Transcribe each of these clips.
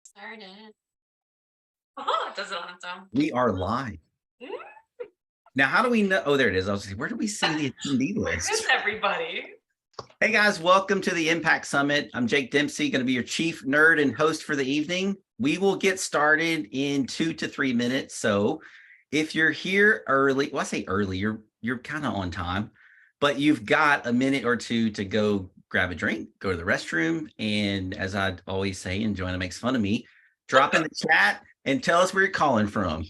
Started. Oh, it does it on its own. We are live. Now, how do we know? Oh, there it is. I was like, where do we see the attendee list? Where's everybody? Hey guys, welcome to the Impact Summit. I'm Jake Dempsey, going to be your chief nerd and host for the evening. We will get started in 2 to 3 minutes. So if you're here early, well, I say early, you're kind of on time, but you've got a minute or two to go grab a drink, go to the restroom, and as I always say, and Joanna makes fun of me, drop in the chat and tell us where you're calling from.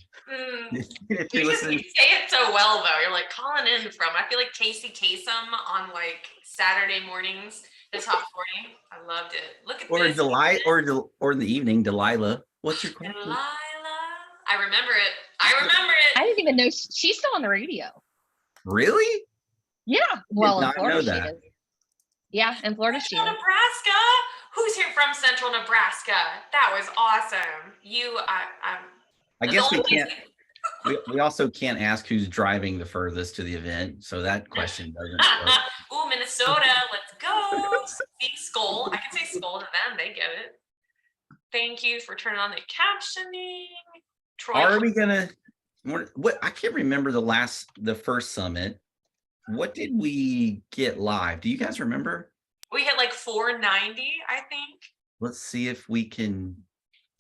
You say it so well, though. You're like calling in from. I feel like Casey Kasem on like Saturday mornings. The top 40. I loved it. Look at this. Or in the evening, Delilah. What's your question? Delilah. I remember it. I didn't even know she's still on the radio. Really? Yeah. Well, in Florida she is. Yeah, in Florida she is. Nebraska. Who's here from Central Nebraska? That was awesome. I guess we can't. We also can't ask who's driving the furthest to the event, so that question doesn't work. Ooh, Minnesota, let's go. See, Skull. I can say Skull to them. They get it. Thank you for turning on the captioning. Troy. Are we gonna? What? I can't remember the first summit. What did we get live? Do you guys remember? We hit like 490, I think. Let's see if we can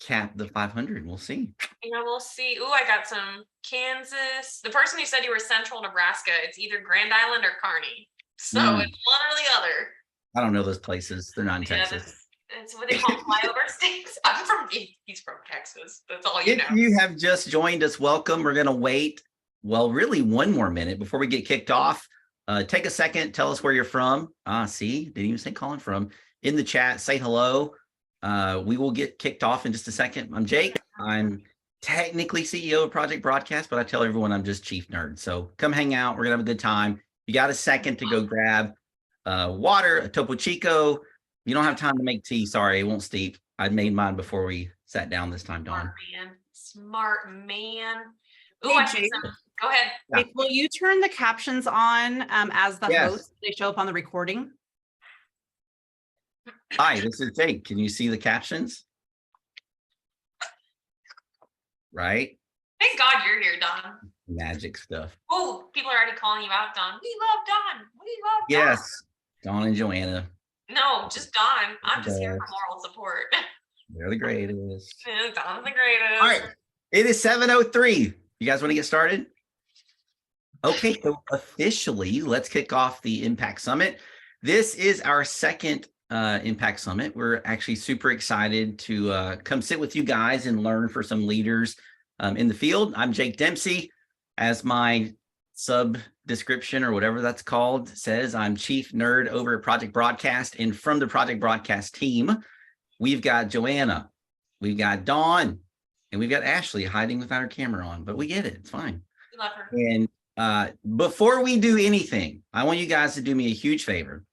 cap the 500. We'll see. Yeah, we'll see. Ooh, I got some Kansas. The person who said you were Central Nebraska, it's either Grand Island or Kearney. So it's one or the other. I don't know those places. They're not in Texas. It's what they call flyover states. He's from Texas. That's all you know. If you have just joined us, welcome. We're going to wait, well, really one more minute before we get kicked off. Take a second. Tell us where you're from. See, didn't even say calling from. In the chat, say hello. We will get kicked off in just a second. I'm Jake. I'm technically CEO of Project Broadcast, but I tell everyone I'm just chief nerd. So come hang out. We're going to have a good time. You got a second to go grab water, a Topo Chico. You don't have time to make tea. Sorry, it won't steep. I made mine before we sat down this time, Dawn. Smart man. Ooh, hey, go ahead. Yeah. Will you turn the captions on as the host? They show up on the recording. Hi, this is Jake. Can you see the captions? Right? Thank God you're here, Don. Magic stuff. Oh, people are already calling you out, Don. We love Don. We love Don. Yes, Dawn and Joanna. No, just Don. I'm just here for moral support. They're the greatest. Don's the greatest. All right. It is 7:03. You guys want to get started? Okay, so officially, let's kick off the Impact Summit. This is our second Impact Summit. We're actually super excited to come sit with you guys and learn for some leaders in the field. I'm Jake Dempsey. As my sub description or whatever that's called says, I'm chief nerd over at Project Broadcast. And from the Project Broadcast team, we've got Joanna, we've got Dawn, and we've got Ashley hiding without her camera on, but we get it. It's fine. We love her. And before we do anything, I want you guys to do me a huge favor.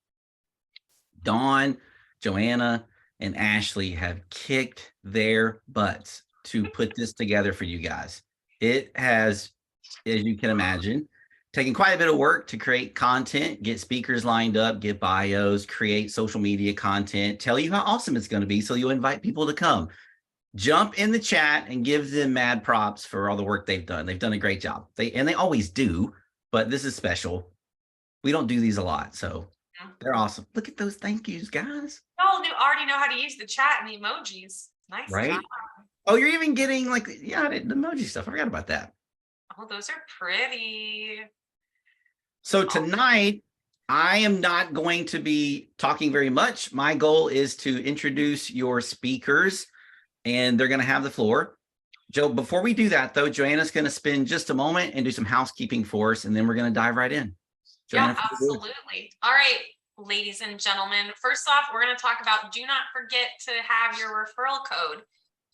Dawn, Joanna, and Ashley have kicked their butts to put this together for you guys. It has, as you can imagine, taken quite a bit of work to create content, get speakers lined up, get bios, create social media content, tell you how awesome it's going to be so you'll invite people to come. Jump in the chat and give them mad props for all the work they've done. They've done a great job. They always do, but this is special. We don't do these a lot, so they're awesome. Look at those thank yous, guys. Y'all already know how to use the chat and the emojis. Nice. Right? Job. Oh, you're even getting the emoji stuff. I forgot about that. Oh, those are pretty. So tonight, I am not going to be talking very much. My goal is to introduce your speakers, and they're going to have the floor. Joe, before we do that, though, Joanna's going to spend just a moment and do some housekeeping for us, and then we're going to dive right in. Joanna, yeah, absolutely. All right, ladies and gentlemen. First off, we're going to talk about do not forget to have your referral code,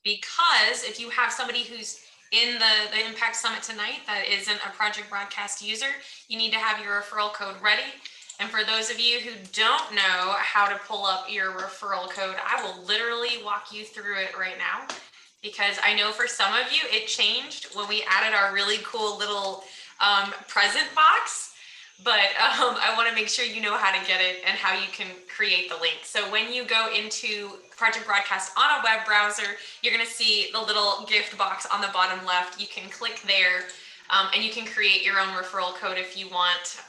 because if you have somebody who's in the Impact Summit tonight that isn't a Project Broadcast user, you need to have your referral code ready. And for those of you who don't know how to pull up your referral code, I will literally walk you through it right now, because I know for some of you it changed when we added our really cool little present box. But I want to make sure you know how to get it and how you can create the link. So when you go into Project Broadcast on a web browser, you're going to see the little gift box on the bottom left. You can click there and you can create your own referral code if you want.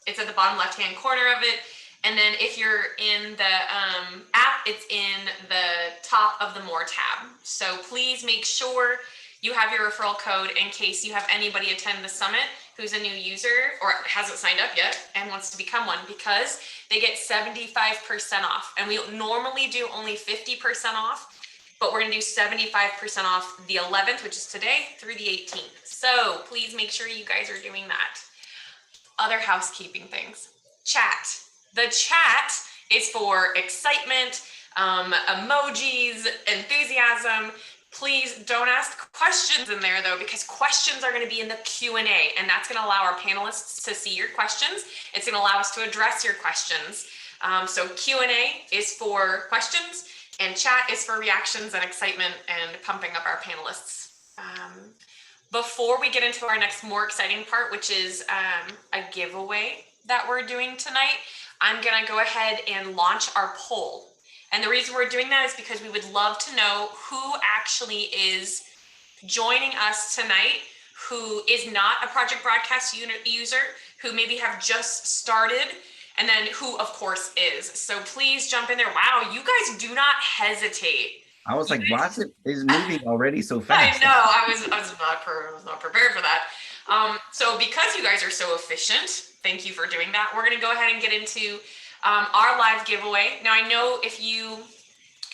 It's at the bottom left-hand corner of it. And then if you're in the app, it's in the top of the More tab. So please make sure you have your referral code in case you have anybody attend the summit who's a new user or hasn't signed up yet and wants to become one, because they get 75% off. And we normally do only 50% off, but we're gonna do 75% off the 11th, which is today, through the 18th. So please make sure you guys are doing that. Other housekeeping things. Chat. The chat is for excitement, emojis, enthusiasm. Please don't ask questions in there though, because questions are going to be in the Q&A, and that's going to allow our panelists to see your questions. It's going to allow us to address your questions. So Q&A is for questions, and chat is for reactions and excitement and pumping up our panelists. Before we get into our next more exciting part, which is a giveaway that we're doing tonight, I'm gonna go ahead and launch our poll. And the reason we're doing that is because we would love to know who actually is joining us tonight, who is not a Project Broadcast user, who maybe have just started, and then who of course is. So please jump in there. Wow, you guys do not hesitate. I was like, why is moving already so fast? I know, I was not prepared for that. So because you guys are so efficient, thank you for doing that. We're gonna go ahead and get into our live giveaway. Now I know if you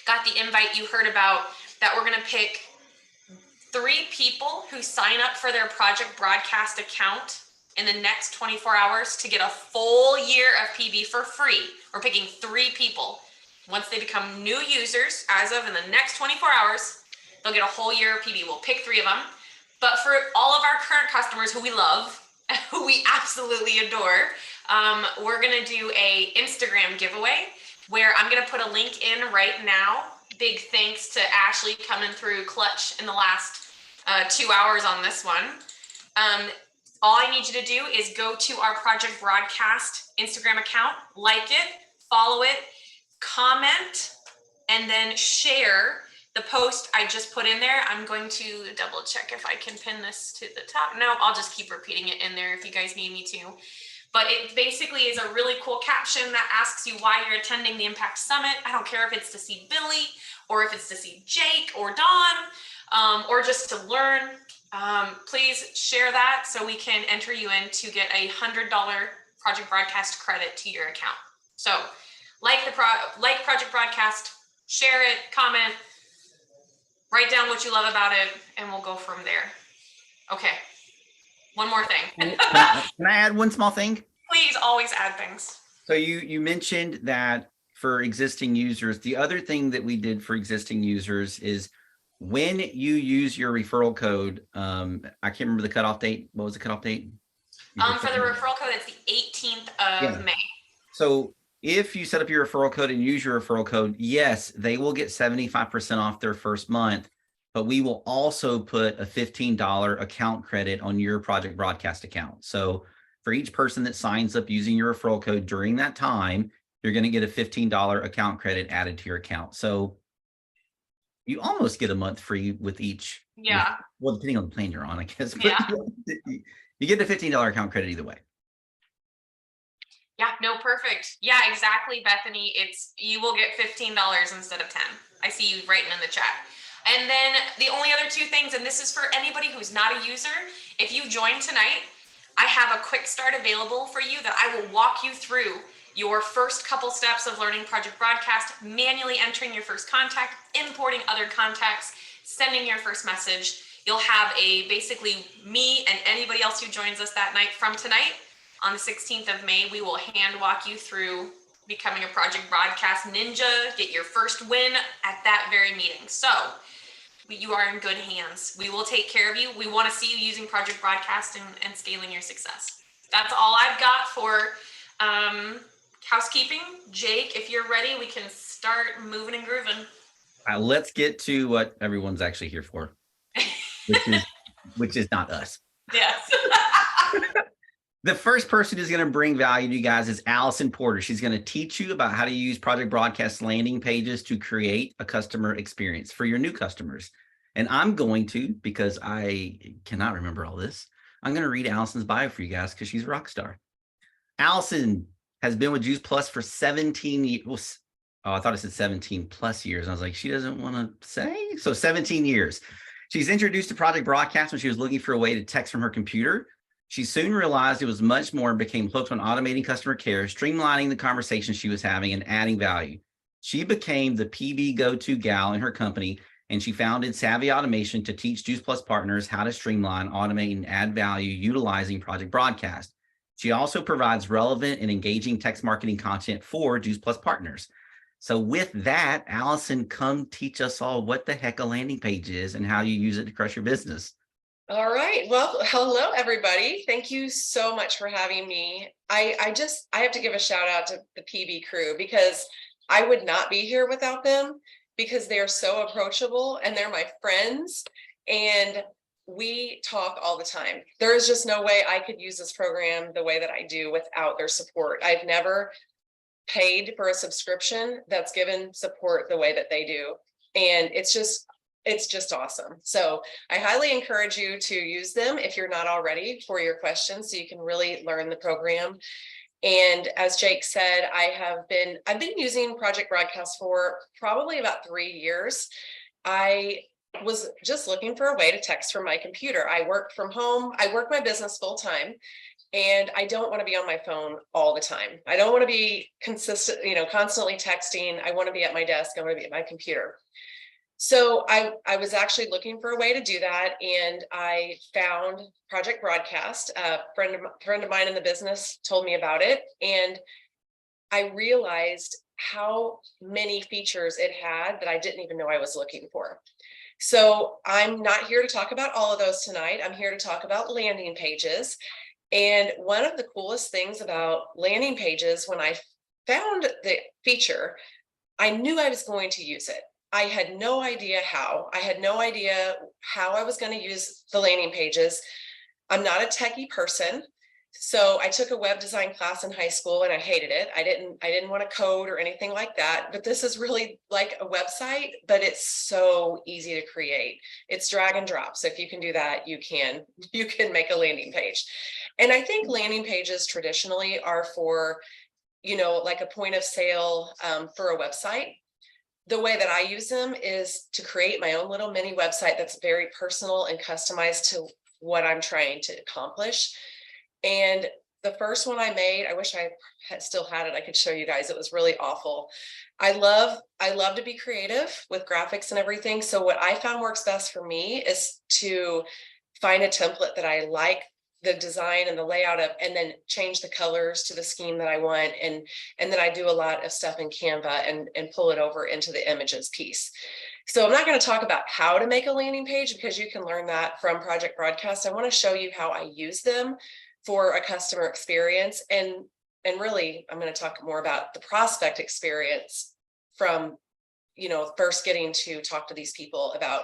got the invite, you heard about that we're gonna pick 3 people who sign up for their Project Broadcast account in the next 24 hours to get a full year of PB for free. We're picking 3 people. Once they become new users, as of in the next 24 hours, they'll get a whole year of PB. We'll pick 3 of them. But for all of our current customers who we love, who we absolutely adore, we're gonna do a Instagram giveaway where I'm gonna put a link in right now. Big thanks to Ashley coming through clutch in the last 2 hours on this one. All I need you to do is go to our Project Broadcast Instagram account, like it, follow it, comment, and then share the post I just put in there. I'm going to double check if I can pin this to the top. No, I'll just keep repeating it in there if you guys need me to. But it basically is a really cool caption that asks you why you're attending the Impact Summit. I don't care if it's to see Billie or if it's to see Jake or Dawn or just to learn. Please share that so we can enter you in to get a $100 Project Broadcast credit to your account. So like Project Broadcast, share it, comment, write down what you love about it, and we'll go from there. Okay, one more thing. Can I add one small thing? Please always add things. So you mentioned that for existing users, the other thing that we did for existing users is when you use your referral code, I can't remember the cutoff date. What was the cutoff date? For the referral code, it's the 18th of May. So if you set up your referral code and use your referral code, yes, they will get 75% off their first month, but we will also put a $15 account credit on your Project Broadcast account. So for each person that signs up using your referral code during that time, you're going to get a $15 account credit added to your account. So you almost get a month free with each. Yeah. Well, depending on the plan you're on, I guess. But yeah. You get a $15 account credit either way. Yeah, no, perfect. Yeah, exactly, Bethany. You will get $15 instead of 10. I see you writing in the chat. And then the only other 2 things, and this is for anybody who's not a user, if you join tonight, I have a quick start available for you that I will walk you through your first couple steps of learning Project Broadcast, manually entering your first contact, importing other contacts, sending your first message. You'll have basically me and anybody else who joins us that night from tonight. On the 16th of May, we will hand walk you through becoming a Project Broadcast ninja, get your first win at that very meeting. So you are in good hands. We will take care of you. We want to see you using Project Broadcast and scaling your success. That's all I've got for housekeeping. Jake, if you're ready, we can start moving and grooving. Let's get to what everyone's actually here for, which is not us. Yes. The first person who's going to bring value to you guys is Alison Porter. She's going to teach you about how to use Project Broadcast landing pages to create a customer experience for your new customers. And I'm going to, because I cannot remember all this, I'm going to read Alison's bio for you guys because she's a rock star. Alison has been with Juice Plus for 17 years. Oh, I thought it said 17 plus years. I was like, she doesn't want to say. So 17 years. She's introduced to Project Broadcast when she was looking for a way to text from her computer. She soon realized it was much more and became hooked on automating customer care, streamlining the conversations she was having, and adding value. She became the PB go-to gal in her company, and she founded Savvy Automation to teach Juice Plus partners how to streamline, automate, and add value utilizing Project Broadcast. She also provides relevant and engaging text marketing content for Juice Plus partners. So with that, Alison, come teach us all what the heck a landing page is and how you use it to crush your business. All right. Well, hello, everybody. Thank you so much for having me. I have to give a shout out to the PB crew because I would not be here without them because they are so approachable and they're my friends and we talk all the time. There is just no way I could use this program the way that I do without their support. I've never paid for a subscription that's given support the way that they do. And it's just awesome. So I highly encourage you to use them if you're not already for your questions so you can really learn the program. And as Jake said, I've been using Project Broadcast for probably about 3 years. I was just looking for a way to text from my computer. I work from home. I work my business full time. And I don't want to be on my phone all the time. I don't want to be constantly texting. I want to be at my desk. I want to be at my computer. So I was actually looking for a way to do that. And I found Project Broadcast. A friend of mine in the business told me about it. And I realized how many features it had that I didn't even know I was looking for. So I'm not here to talk about all of those tonight. I'm here to talk about landing pages. And one of the coolest things about landing pages, when I found the feature, I knew I was going to use it. I had no idea how. I had no idea how I was going to use the landing pages. I'm not a techie person. So I took a web design class in high school and I hated it. I didn't want to code or anything like that, but this is really like a website, but it's so easy to create. It's drag and drop. So if you can do that, you can make a landing page. And I think landing pages traditionally are for, like a point of sale for a website. The way that I use them is to create my own little mini website that's very personal and customized to what I'm trying to accomplish. And the first one I made, I wish I still had it. I could show you guys. It was really awful. I love to be creative with graphics and everything. So what I found works best for me is to find a template that I like the design and the layout of, and then change the colors to the scheme that I want. And then I do a lot of stuff in Canva and pull it over into the images piece. So I'm not going to talk about how to make a landing page because you can learn that from Project Broadcast. I want to show you how I use them for a customer experience. And really, I'm going to talk more about the prospect experience from, first getting to talk to these people about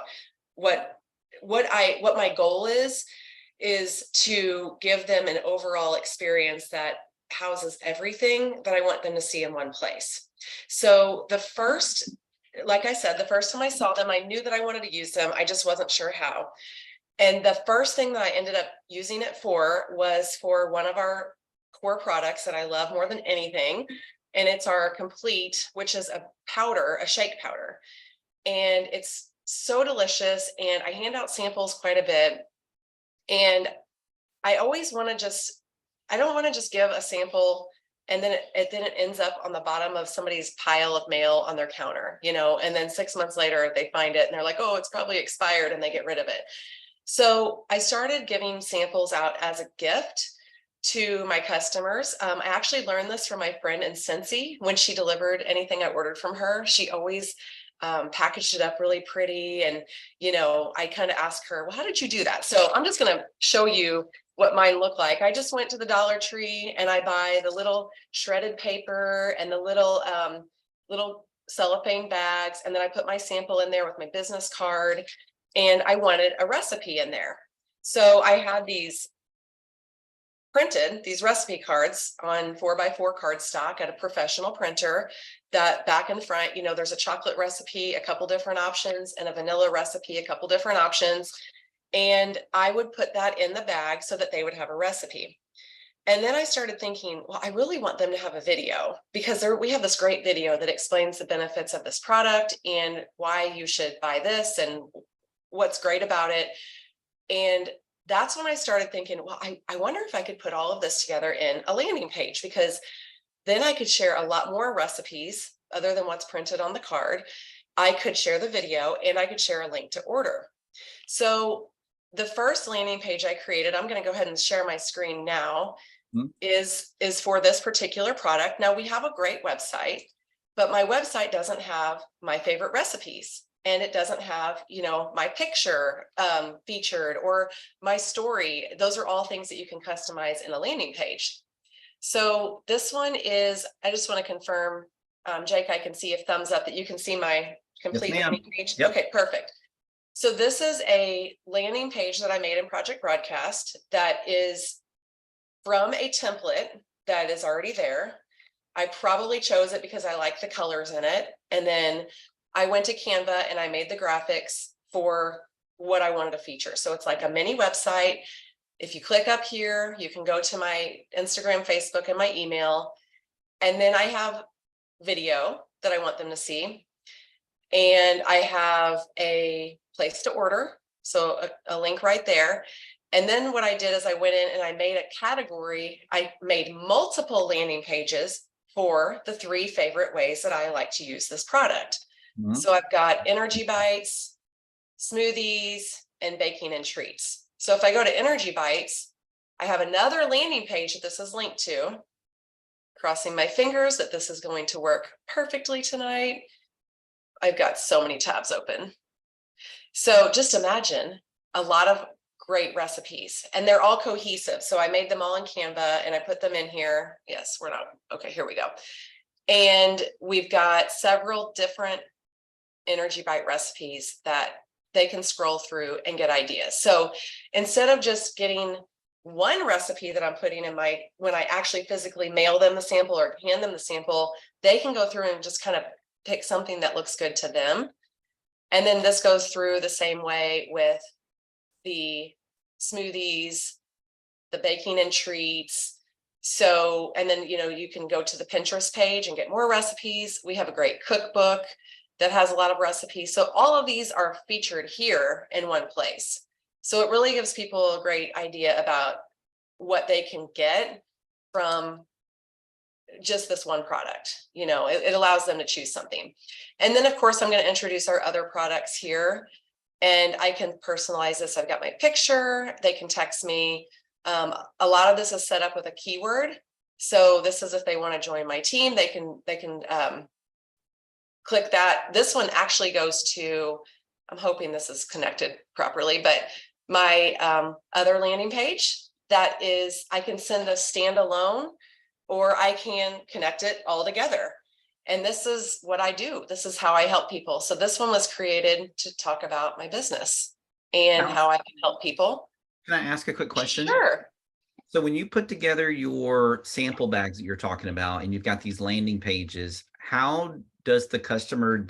what my goal is to give them an overall experience that houses everything that I want them to see in one place. So like I said, the first time I saw them, I knew that I wanted to use them. I just wasn't sure how. And the first thing that I ended up using it for was for one of our core products that I love more than anything. And it's our Complete, which is a shake powder. And it's so delicious. And I hand out samples quite a bit. And I always want to I don't want to just give a sample and then it ends up on the bottom of somebody's pile of mail on their counter, and then 6 months later they find it and they're like, oh, it's probably expired, and they get rid of it. So I started giving samples out as a gift to my customers. I actually learned this from my friend in Cincy. When she delivered anything I ordered from her, she always packaged it up really pretty. And, I kind of asked her, well, how did you do that? So I'm just going to show you what mine look like. I just went to the Dollar Tree and I buy the little shredded paper and the little cellophane bags. And then I put my sample in there with my business card, and I wanted a recipe in there. So I had these printed these recipe cards on 4x4 cardstock at a professional printer. That back in front, there's a chocolate recipe, a couple different options, and a vanilla recipe, a couple different options. And I would put that in the bag so that they would have a recipe. And then I started thinking, well, I really want them to have a video, because we have this great video that explains the benefits of this product and why you should buy this and what's great about it. And that's when I started thinking, well, I wonder if I could put all of this together in a landing page, because then I could share a lot more recipes other than what's printed on the card. I could share the video and I could share a link to order. So the first landing page I created, I'm going to go ahead and share my screen now, is for this particular product. Now we have a great website, but my website doesn't have my favorite recipes. And it doesn't have, my picture featured or my story. Those are all things that you can customize in a landing page. So this one is, I just want to confirm, Jake, I can see a thumbs up that you can see my complete landing page. Yep. Okay, perfect. So this is a landing page that I made in Project Broadcast that is from a template that is already there. I probably chose it because I like the colors in it. And then I went to Canva and I made the graphics for what I wanted to feature. So it's like a mini website. If you click up here, you can go to my Instagram, Facebook, and my email. And then I have video that I want them to see. And I have a place to order. So a link right there. And then what I did is I went in and I made a category. I made multiple landing pages for the 3 favorite ways that I like to use this product. So I've got energy bites, smoothies, and baking and treats. So if I go to energy bites, I have another landing page that this is linked to. Crossing my fingers that this is going to work perfectly tonight. I've got so many tabs open. So just imagine a lot of great recipes, and they're all cohesive. So I made them all in Canva and I put them in here. Yes, we're not. Okay, here we go. And we've got several different energy bite recipes that they can scroll through and get ideas. So instead of just getting one recipe that I'm putting in when I actually physically mail them the sample or hand them the sample, they can go through and just kind of pick something that looks good to them. And then this goes through the same way with the smoothies, the baking and treats. So, and then, you can go to the Pinterest page and get more recipes. We have a great cookbook that has a lot of recipes. So all of these are featured here in one place. So it really gives people a great idea about what they can get from just this one product. It allows them to choose something. And then of course, I'm going to introduce our other products here, and I can personalize this. I've got my picture. They can text me. A lot of this is set up with a keyword. So this is if they want to join my team, they can click that. This one actually goes to, I'm hoping this is connected properly, but my other landing page that is, I can send a standalone or I can connect it all together. And this is what I do. This is how I help people. So this one was created to talk about my business and how I can help people. Can I ask a quick question? Sure. So when you put together your sample bags that you're talking about, and you've got these landing pages, how does the customer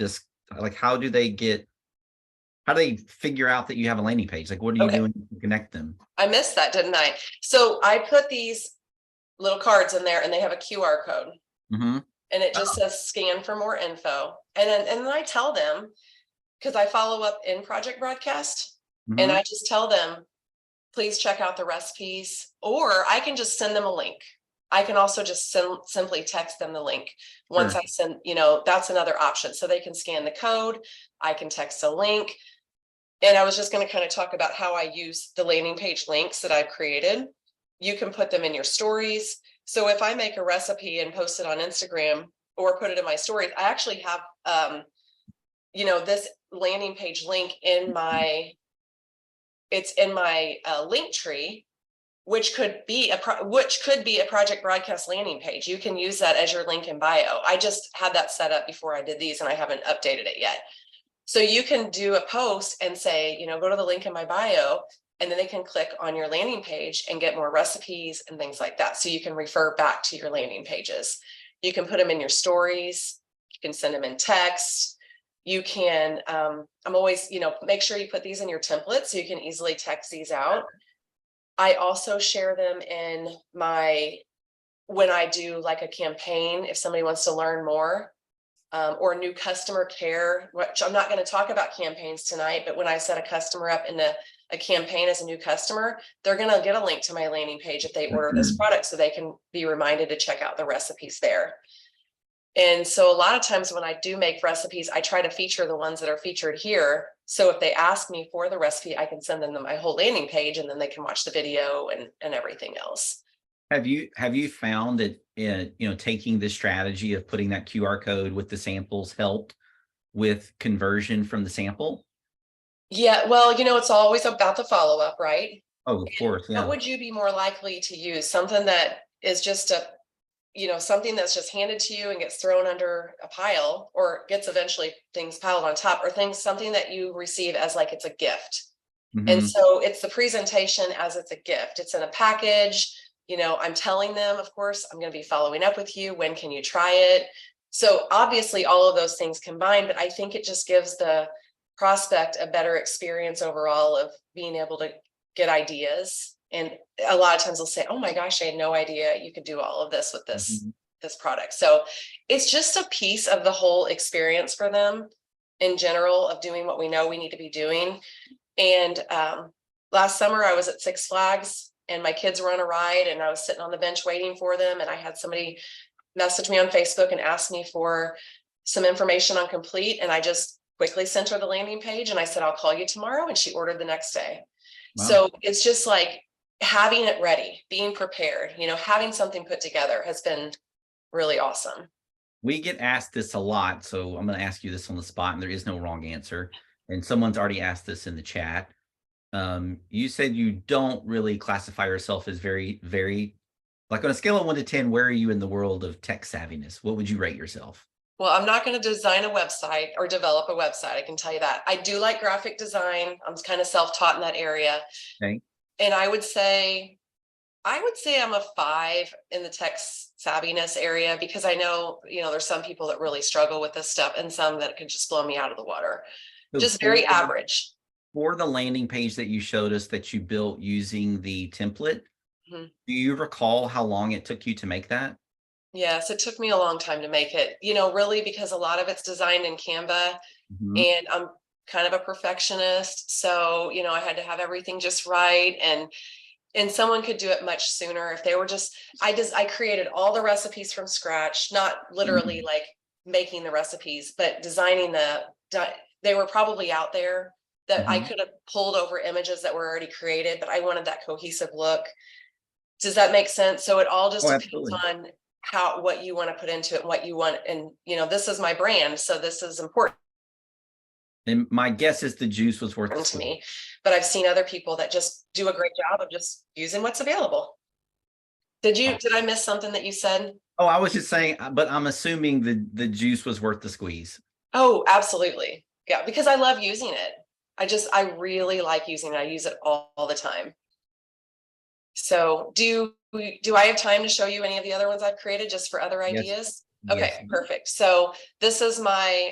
how do they figure out that you have a landing page? Like, what are you doing to connect them? I missed that, didn't I? So I put these little cards in there and they have a QR code. And it just says scan for more info. And then I tell them, because I follow up in Project Broadcast, and I just tell them, please check out the recipes, or I can just send them a link. I can also just simply text them the link. Once I send, that's another option. So they can scan the code. I can text a link. And I was just going to kind of talk about how I use the landing page links that I've created. You can put them in your stories. So if I make a recipe and post it on Instagram or put it in my stories, I actually have, this landing page link in my link tree, which could be a Project Broadcast landing page. You can use that as your link in bio. I just had that set up before I did these and I haven't updated it yet. So you can do a post and say, go to the link in my bio and then they can click on your landing page and get more recipes and things like that. So you can refer back to your landing pages. You can put them in your stories. You can send them in text. You can, I'm always, make sure you put these in your template so you can easily text these out. I also share them in when I do like a campaign, if somebody wants to learn more, or new customer care, which I'm not going to talk about campaigns tonight, but when I set a customer up in a campaign as a new customer, they're going to get a link to my landing page if they order this product, so they can be reminded to check out the recipes there. And so a lot of times when I do make recipes, I try to feature the ones that are featured here. So if they ask me for the recipe, I can send them my whole landing page, and then they can watch the video and everything else. Have you found that taking the strategy of putting that QR code with the samples helped with conversion from the sample? Yeah, well, it's always about the follow-up, right? Oh, of course. Yeah. What would you be more likely to use? Something that is just something that's just handed to you and gets thrown under a pile, or gets eventually things piled on top, or something that you receive as like it's a gift. Mm-hmm. And so it's the presentation as it's a gift. It's in a package. I'm telling them, of course, I'm going to be following up with you. When can you try it? So obviously all of those things combined, but I think it just gives the prospect a better experience overall of being able to get ideas. And a lot of times they'll say, oh my gosh, I had no idea you could do all of this with this, this product. So it's just a piece of the whole experience for them in general of doing what we know we need to be doing. And last summer I was at Six Flags, and my kids were on a ride, and I was sitting on the bench waiting for them. And I had somebody message me on Facebook and ask me for some information on Complete. And I just quickly sent her the landing page, and I said, I'll call you tomorrow. And she ordered the next day. Wow. So it's just like having it ready, being prepared, having something put together has been really awesome. We get asked this a lot. So I'm going to ask you this on the spot, and there is no wrong answer. And someone's already asked this in the chat. You said you don't really classify yourself as very, very, like on a scale of 1 to 10, where are you in the world of tech savviness? What would you rate yourself? Well, I'm not going to design a website or develop a website. I can tell you that. I do like graphic design. I'm kind of self-taught in that area. Okay. And I would say I'm a 5 in the tech savviness area, because I know, there's some people that really struggle with this stuff, and some that could just blow me out of the water. So just very average. For the landing page that you showed us that you built using the template, do you recall how long it took you to make that? Yes, it took me a long time to make it, really, because a lot of it's designed in Canva, and I'm kind of a perfectionist. So, I had to have everything just right. And someone could do it much sooner if they were I created all the recipes from scratch, not literally like making the recipes, but designing they were probably out there that I could have pulled over images that were already created, but I wanted that cohesive look. Does that make sense? So it all just depends on what you want to put into it and what you want. And, this is my brand, so this is important. And my guess is the juice was worth it to me, but I've seen other people that just do a great job of just using what's available. Did I miss something that you said? Oh, I was just saying, but I'm assuming the juice was worth the squeeze. Oh, absolutely. Yeah, because I love using it. I really like using it. I use it all the time. So do I have time to show you any of the other ones I've created just for other ideas? Yes. Okay, yes. Perfect. So this is my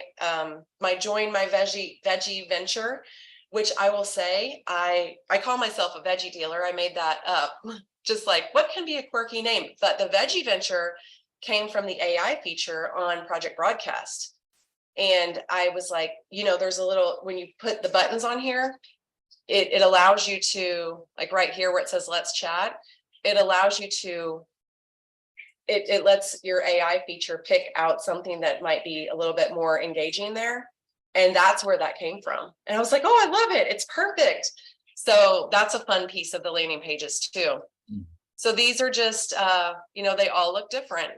join my veggie venture, which I will say, I call myself a veggie dealer. I made that up, just like what can be a quirky name, but the veggie venture came from the AI feature on Project Broadcast. And I was like, there's a little, when you put the buttons on here, it allows you to, like right here where it says, let's chat, it allows you to, it lets your AI feature pick out something that might be a little bit more engaging there. And that's where that came from. And I was like, oh, I love it. It's perfect. So that's a fun piece of the landing pages too. So these are just, they all look different.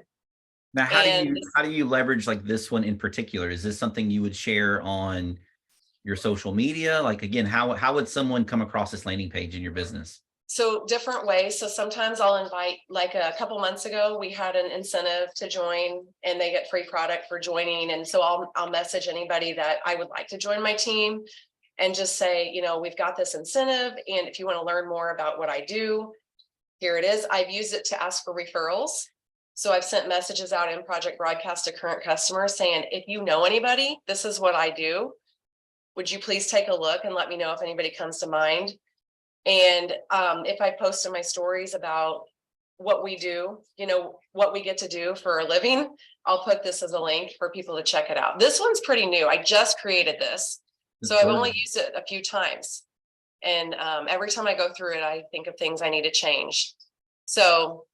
Now, how do you leverage like this one in particular? Is this something you would share on your social media? Like, again, how would someone come across this landing page in your business? So different ways. So sometimes I'll invite, like a couple months ago, we had an incentive to join and they get free product for joining. And so I'll message anybody that I would like to join my team. and just say, you know, we've got this incentive. And if you want to learn more about what I do, here it is. I've used it to ask for referrals. So I've sent messages out in Project Broadcast to current customers saying, if you know anybody, this is what I do. Would you please take a look and let me know if anybody comes to mind? And if I post in my stories about what we do, you know, what we get to do for a living, I'll put this as a link for people to check it out. This one's pretty new. I just created this. So I've only used it a few times. And every time I go through it, I think of things I need to change. So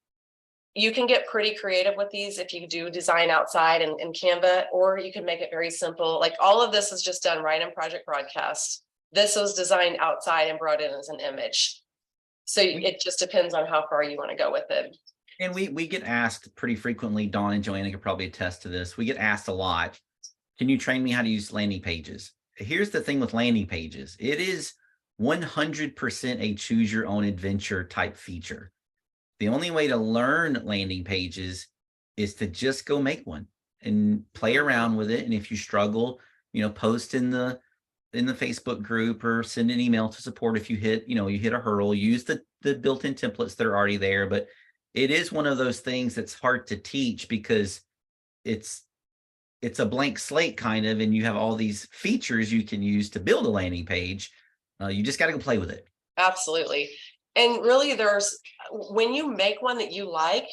you can get pretty creative with these if you do design outside in Canva, or you can make it very simple. Like all of this is just done right in Project Broadcast. This was designed outside and brought in as an image. So it just depends on how far you want to go with it. And we get asked pretty frequently, Dawn and Joanna could probably attest to this. We get asked a lot, can you train me how to use landing pages? Here's the thing with landing pages. It is 100% a choose your own adventure type feature. The only way to learn landing pages is to just go make one and play around with it. And if you struggle, you know, post in the Facebook group or send an email to support if you hit, you know, you hit a hurdle, use the built-in templates that are already there. But it is one of those things that's hard to teach because it's a blank slate kind of, and you have all these features you can use to build a landing page. You just got to go play with it. Absolutely. And really when you make one that you like,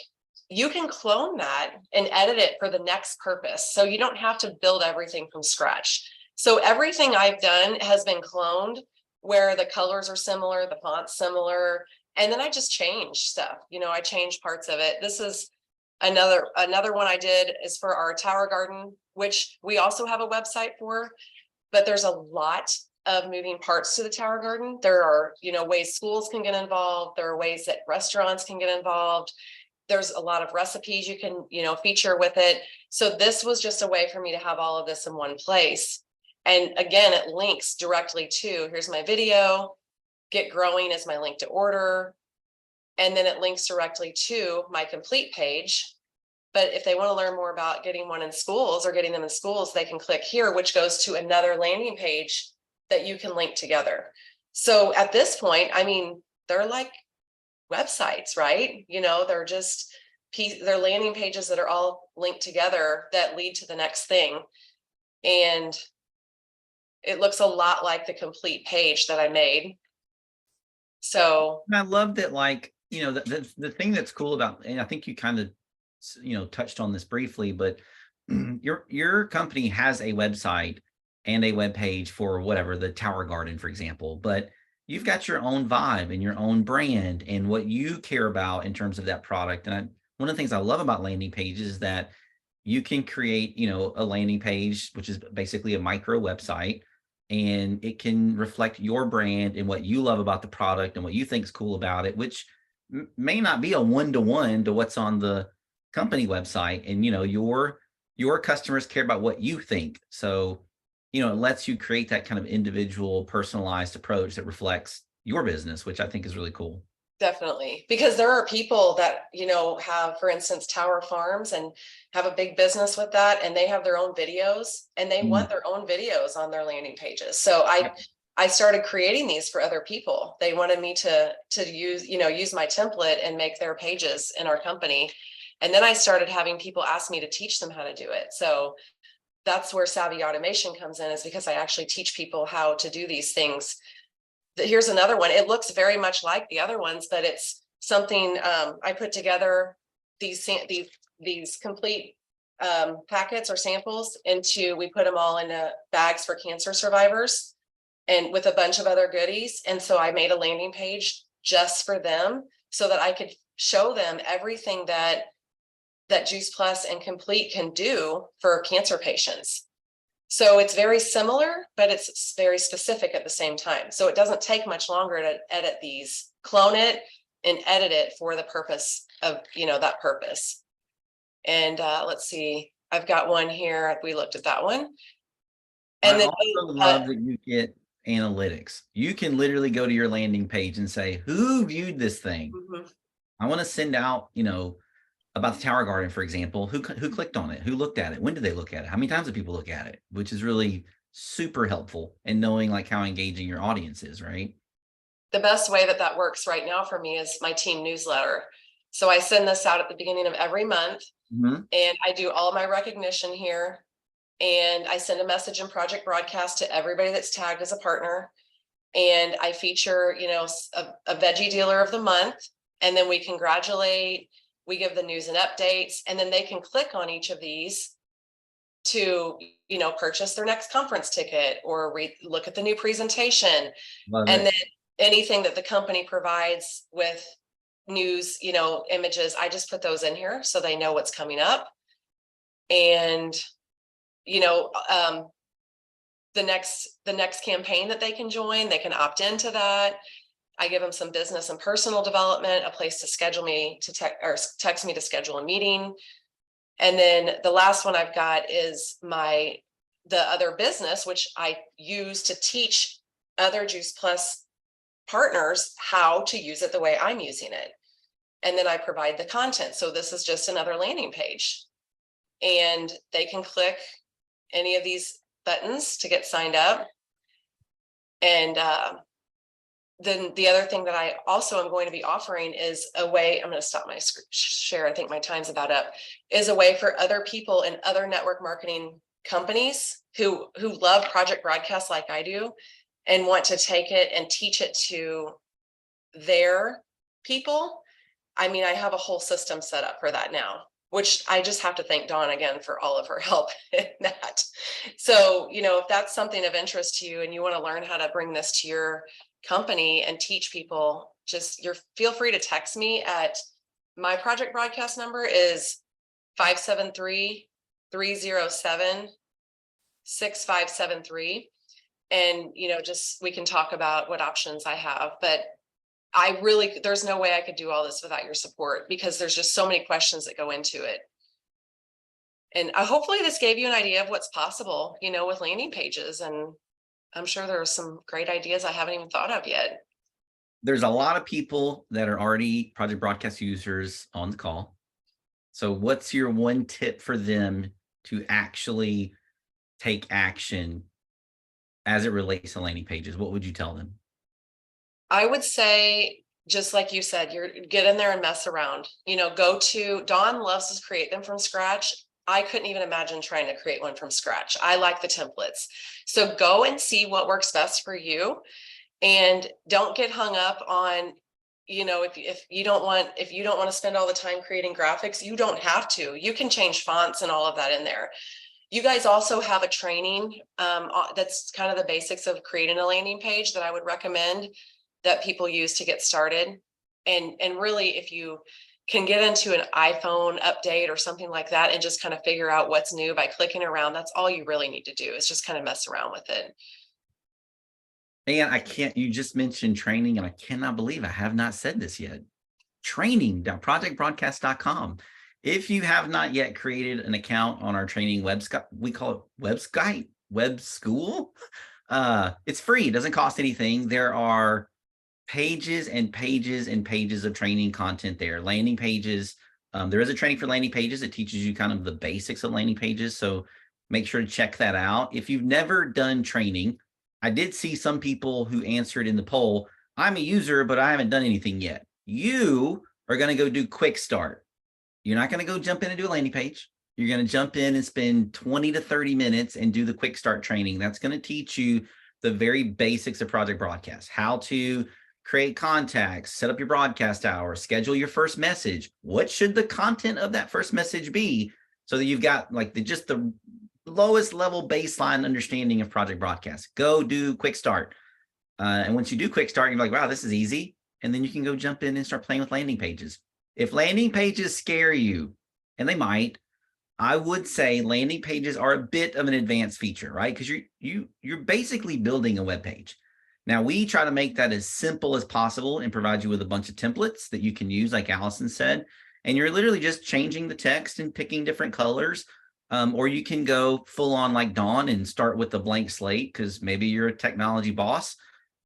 you can clone that and edit it for the next purpose. So you don't have to build everything from scratch. So everything I've done has been cloned where the colors are similar, the font's similar, and then I just change stuff. You know, I change parts of it. This is another one I did is for our tower garden, which we also have a website for, but there's a lot of moving parts to the tower garden. There are, you know, ways schools can get involved. There are ways that restaurants can get involved. There's a lot of recipes you can, you know, feature with it. So this was just a way for me to have all of this in one place. And again, it links directly to, here's my video, Get Growing is my link to order. And then it links directly to my complete page. But if they want to learn more about getting one in schools or getting them in schools, they can click here, which goes to another landing page that you can link together. So at this point, I mean, they're like websites, right? You know, they're just they're landing pages that are all linked together that lead to the next thing. And it looks a lot like the complete page that I made. So I love that, like, you know, the thing that's cool about, and I think you kind of, you know, touched on this briefly, but your company has a website and a web page for whatever, the tower garden, for example, but you've got your own vibe and your own brand and what you care about in terms of that product. And one of the things I love about landing pages is that you can create, you know, a landing page, which is basically a micro website, and it can reflect your brand and what you love about the product and what you think is cool about it, which may not be a one-to-one to what's on the company website. And, you know, your customers care about what you think. So, you know, it lets you create that kind of individual personalized approach that reflects your business, which I think is really cool. Definitely, because there are people that, you know, have, for instance, tower farms and have a big business with that, and they have their own videos and they want their own videos on their landing pages. So I started creating these for other people. They wanted me to use, you know, use my template and make their pages in our company. And then I started having people ask me to teach them how to do it. So that's where Savvy Automation comes in, is because I actually teach people how to do these things. Here's another one. It looks very much like the other ones, but it's something I put together these complete packets or samples into, we put them all into bags for cancer survivors and with a bunch of other goodies. And so I made a landing page just for them so that I could show them everything that Juice Plus and Complete can do for cancer patients. So it's very similar, but it's very specific at the same time. So it doesn't take much longer to edit these, clone it and edit it for the purpose of, you know, that purpose. And let's see, I've got one here. We looked at that one. And I then also love that you get analytics. You can literally go to your landing page and say, who viewed this thing? I want to send out, you know, about the tower garden, for example, who clicked on it, who looked at it, when did they look at it, how many times did people look at it, which is really super helpful in knowing like how engaging your audience is, right? The best way that works right now for me is my team newsletter. So I send this out at the beginning of every month, and I do all my recognition here. And I send a message in Project Broadcast to everybody that's tagged as a partner. And I feature, a veggie dealer of the month. And then we congratulate, we give the news and updates, and then they can click on each of these to, purchase their next conference ticket or look at the new presentation. And then anything that the company provides with news, images, I just put those in here so they know what's coming up. And the next campaign that they can join, they can opt into that. I give them some business and personal development, a place to schedule me to text me to schedule a meeting. And then the last one I've got is the other business, which I use to teach other Juice Plus partners how to use it the way I'm using it. And then I provide the content. So this is just another landing page, and they can click any of these buttons to get signed up. And then the other thing that I also am going to be offering is a way, I'm going to stop my share, I think my time's about up, is a way for other people in other network marketing companies who love Project Broadcast like I do and want to take it and teach it to their people. I mean, I have a whole system set up for that now, which I just have to thank Dawn again for all of her help in that. So, if that's something of interest to you and you want to learn how to bring this to your company and teach people, feel free to text me at my Project Broadcast number is 573-307-6573. And, we can talk about what options I have, but there's no way I could do all this without your support, because there's just so many questions that go into it. And hopefully this gave you an idea of what's possible, with landing pages. And I'm sure there are some great ideas I haven't even thought of yet. There's a lot of people that are already Project Broadcast users on the call. So what's your one tip for them to actually take action as it relates to landing pages? What would you tell them? I would say, just like you said, get in there and mess around. Dawn loves to create them from scratch. I couldn't even imagine trying to create one from scratch. I like the templates. So go and see what works best for you, and don't get hung up on, if you don't want to spend all the time creating graphics, you don't have to. You can change fonts and all of that in there. You guys also have a training that's kind of the basics of creating a landing page that I would recommend that people use to get started. And really, if you can get into an iPhone update or something like that and just kind of figure out what's new by clicking around, that's all you really need to do, is just kind of mess around with it. And you just mentioned training, and I cannot believe I have not said this yet. Training.projectbroadcast.com. If you have not yet created an account on our training website, we call it web school. It's free. It doesn't cost anything. There are pages and pages and pages of training content there. Landing pages. There is a training for landing pages. It teaches you kind of the basics of landing pages. So make sure to check that out. If you've never done training, I did see some people who answered in the poll, I'm a user, but I haven't done anything yet. You are going to go do quick start. You're not going to go jump in and do a landing page. You're going to jump in and spend 20 to 30 minutes and do the quick start training. That's going to teach you the very basics of Project Broadcast, how to create contacts, set up your broadcast hour, schedule your first message. What should the content of that first message be, so that you've got like just the lowest level baseline understanding of Project Broadcast. Go do quick start. And once you do quick start, you're like, wow, this is easy. And then you can go jump in and start playing with landing pages. If landing pages scare you, and they might, I would say landing pages are a bit of an advanced feature, right? Because you're basically building a web page. Now, we try to make that as simple as possible and provide you with a bunch of templates that you can use, like Allison said. And you're literally just changing the text and picking different colors. Or you can go full on like Dawn and start with a blank slate, because maybe you're a technology boss.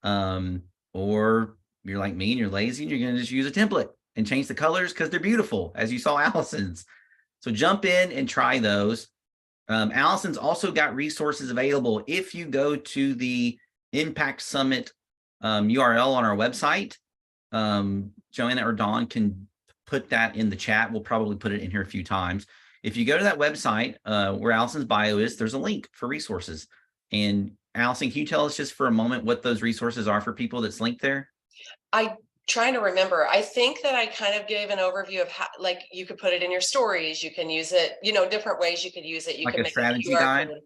Or you're like me and you're lazy and you're going to just use a template and change the colors because they're beautiful, as you saw Allison's. So jump in and try those. Allison's also got resources available. If you go to the Impact Summit URL on our website, Joanna or Dawn can put that in the chat. We'll probably put it in here a few times. If you go to that website where Allison's bio is, there's a link for resources. And Allison, can you tell us just for a moment what those resources are for people that's linked there? I trying to remember. I think that I kind of gave an overview of how, like, you could put it in your stories. You can use it, different ways you could use it. You Like can a make strategy QR guide? code.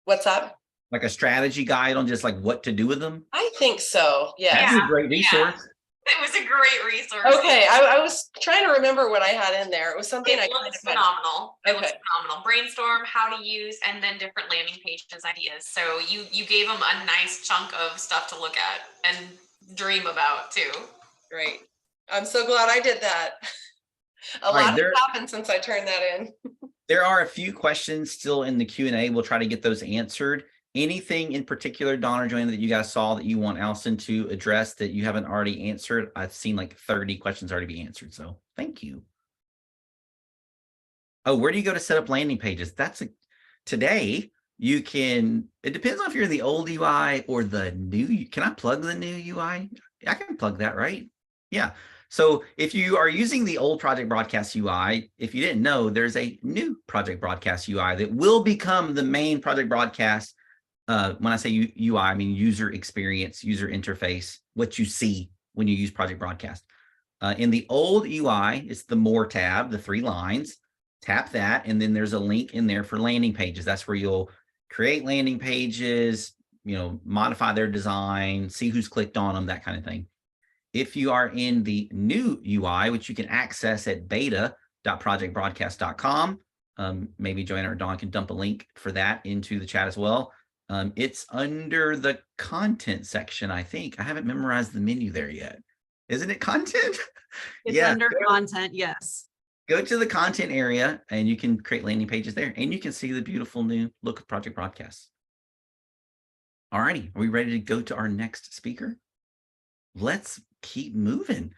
What's that? Like a strategy guide on just like what to do with them? I think so. Yes. That'd be Yeah, a great resource. It was a great resource. Okay. I was trying to remember what I had in there. It was something I It kind looks of had. phenomenal. It looks Okay. phenomenal. Brainstorm how to use, and then different landing pages ideas. So you gave them a nice chunk of stuff to look at and dream about too. Great. I'm so glad I did that. A All right, lot has happened since I turned that in. There are a few questions still in the Q&A. We'll try to get those answered. Anything in particular, Dawn or Joanna, that you guys saw that you want Alison to address that you haven't already answered? I've seen like 30 questions already be answered, so thank you. Oh, where do you go to set up landing pages? Today you can, it depends on if you're in the old UI or the new. Can I plug the new UI? I can plug that, right? Yeah. So if you are using the old Project Broadcast UI, if you didn't know, there's a new Project Broadcast UI that will become the main Project Broadcast. When I say UI, I mean user experience, user interface, what you see when you use Project Broadcast. In the old UI, it's the More tab, the 3 lines. Tap that, and then there's a link in there for landing pages. That's where you'll create landing pages, modify their design, see who's clicked on them, that kind of thing. If you are in the new UI, which you can access at beta.projectbroadcast.com, maybe Joanna or Dawn can dump a link for that into the chat as well. It's under the content section, I think. I haven't memorized the menu there yet. Isn't it content? It's under content, yes. Go to the content area and you can create landing pages there, and you can see the beautiful new look of Project Broadcast. All righty, are we ready to go to our next speaker? Let's keep moving.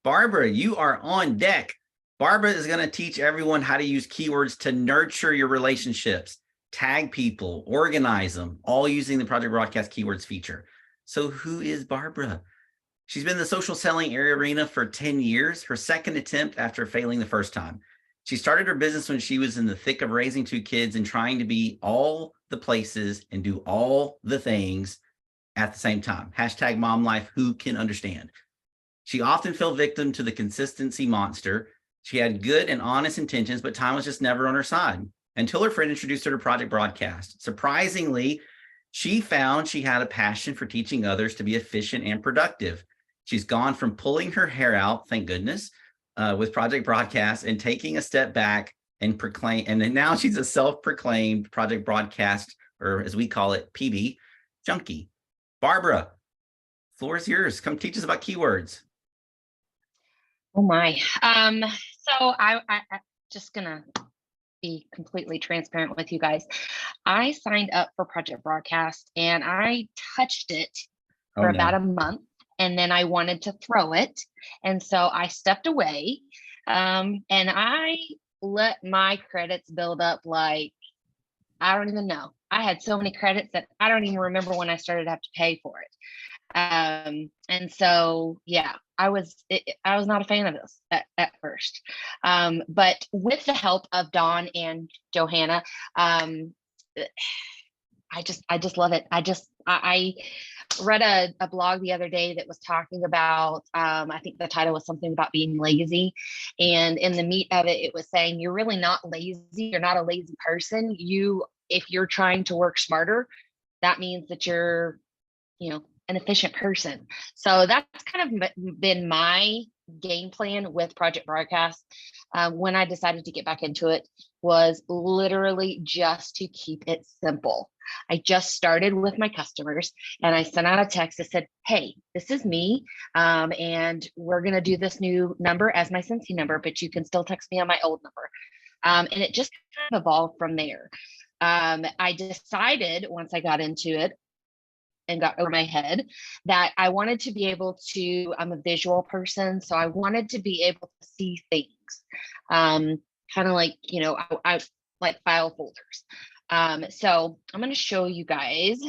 Barbara, you are on deck. Barbara is going to teach everyone how to use keywords to nurture your relationships, tag people, organize them, all using the Project Broadcast Keywords feature. So who is Barbara? She's been in the social selling arena for 10 years, her second attempt after failing the first time. She started her business when she was in the thick of raising 2 kids and trying to be all the places and do all the things at the same time. Hashtag mom life, who can understand? She often fell victim to the consistency monster. She had good and honest intentions, but time was just never on her side until her friend introduced her to Project Broadcast. Surprisingly, she found she had a passion for teaching others to be efficient and productive. She's gone from pulling her hair out, thank goodness, with Project Broadcast and taking a step back and now she's a self-proclaimed Project Broadcast, or as we call it, PB, junkie. Barbara, floor is yours. Come teach us about keywords. Oh my. So I just gonna be completely transparent with you guys. I signed up for Project Broadcast and I touched it for about a month, and then I wanted to throw it. And so I stepped away, and I let my credits build up like, I don't even know. I had so many credits that I don't even remember when I started to have to pay for it. And so, yeah, I was not a fan of this at first. But with the help of Dawn and Johanna, I just love it. I read a blog the other day that was talking about, I think the title was something about being lazy. And in the meat of it, it was saying, you're really not lazy. You're not a lazy person. If you're trying to work smarter, that means that you're, an efficient person. So that's kind of been my game plan with Project Broadcast. When I decided to get back into it, was literally just to keep it simple. I just started with my customers and I sent out a text that said, hey, this is me. And we're going to do this new number as my Cincy number, but you can still text me on my old number. And it just kind of evolved from there. I decided once I got into it and got over my head that I wanted to be able to, I'm a visual person. So I wanted to be able to see things. Kind of like, like file folders. So I'm going to show you guys,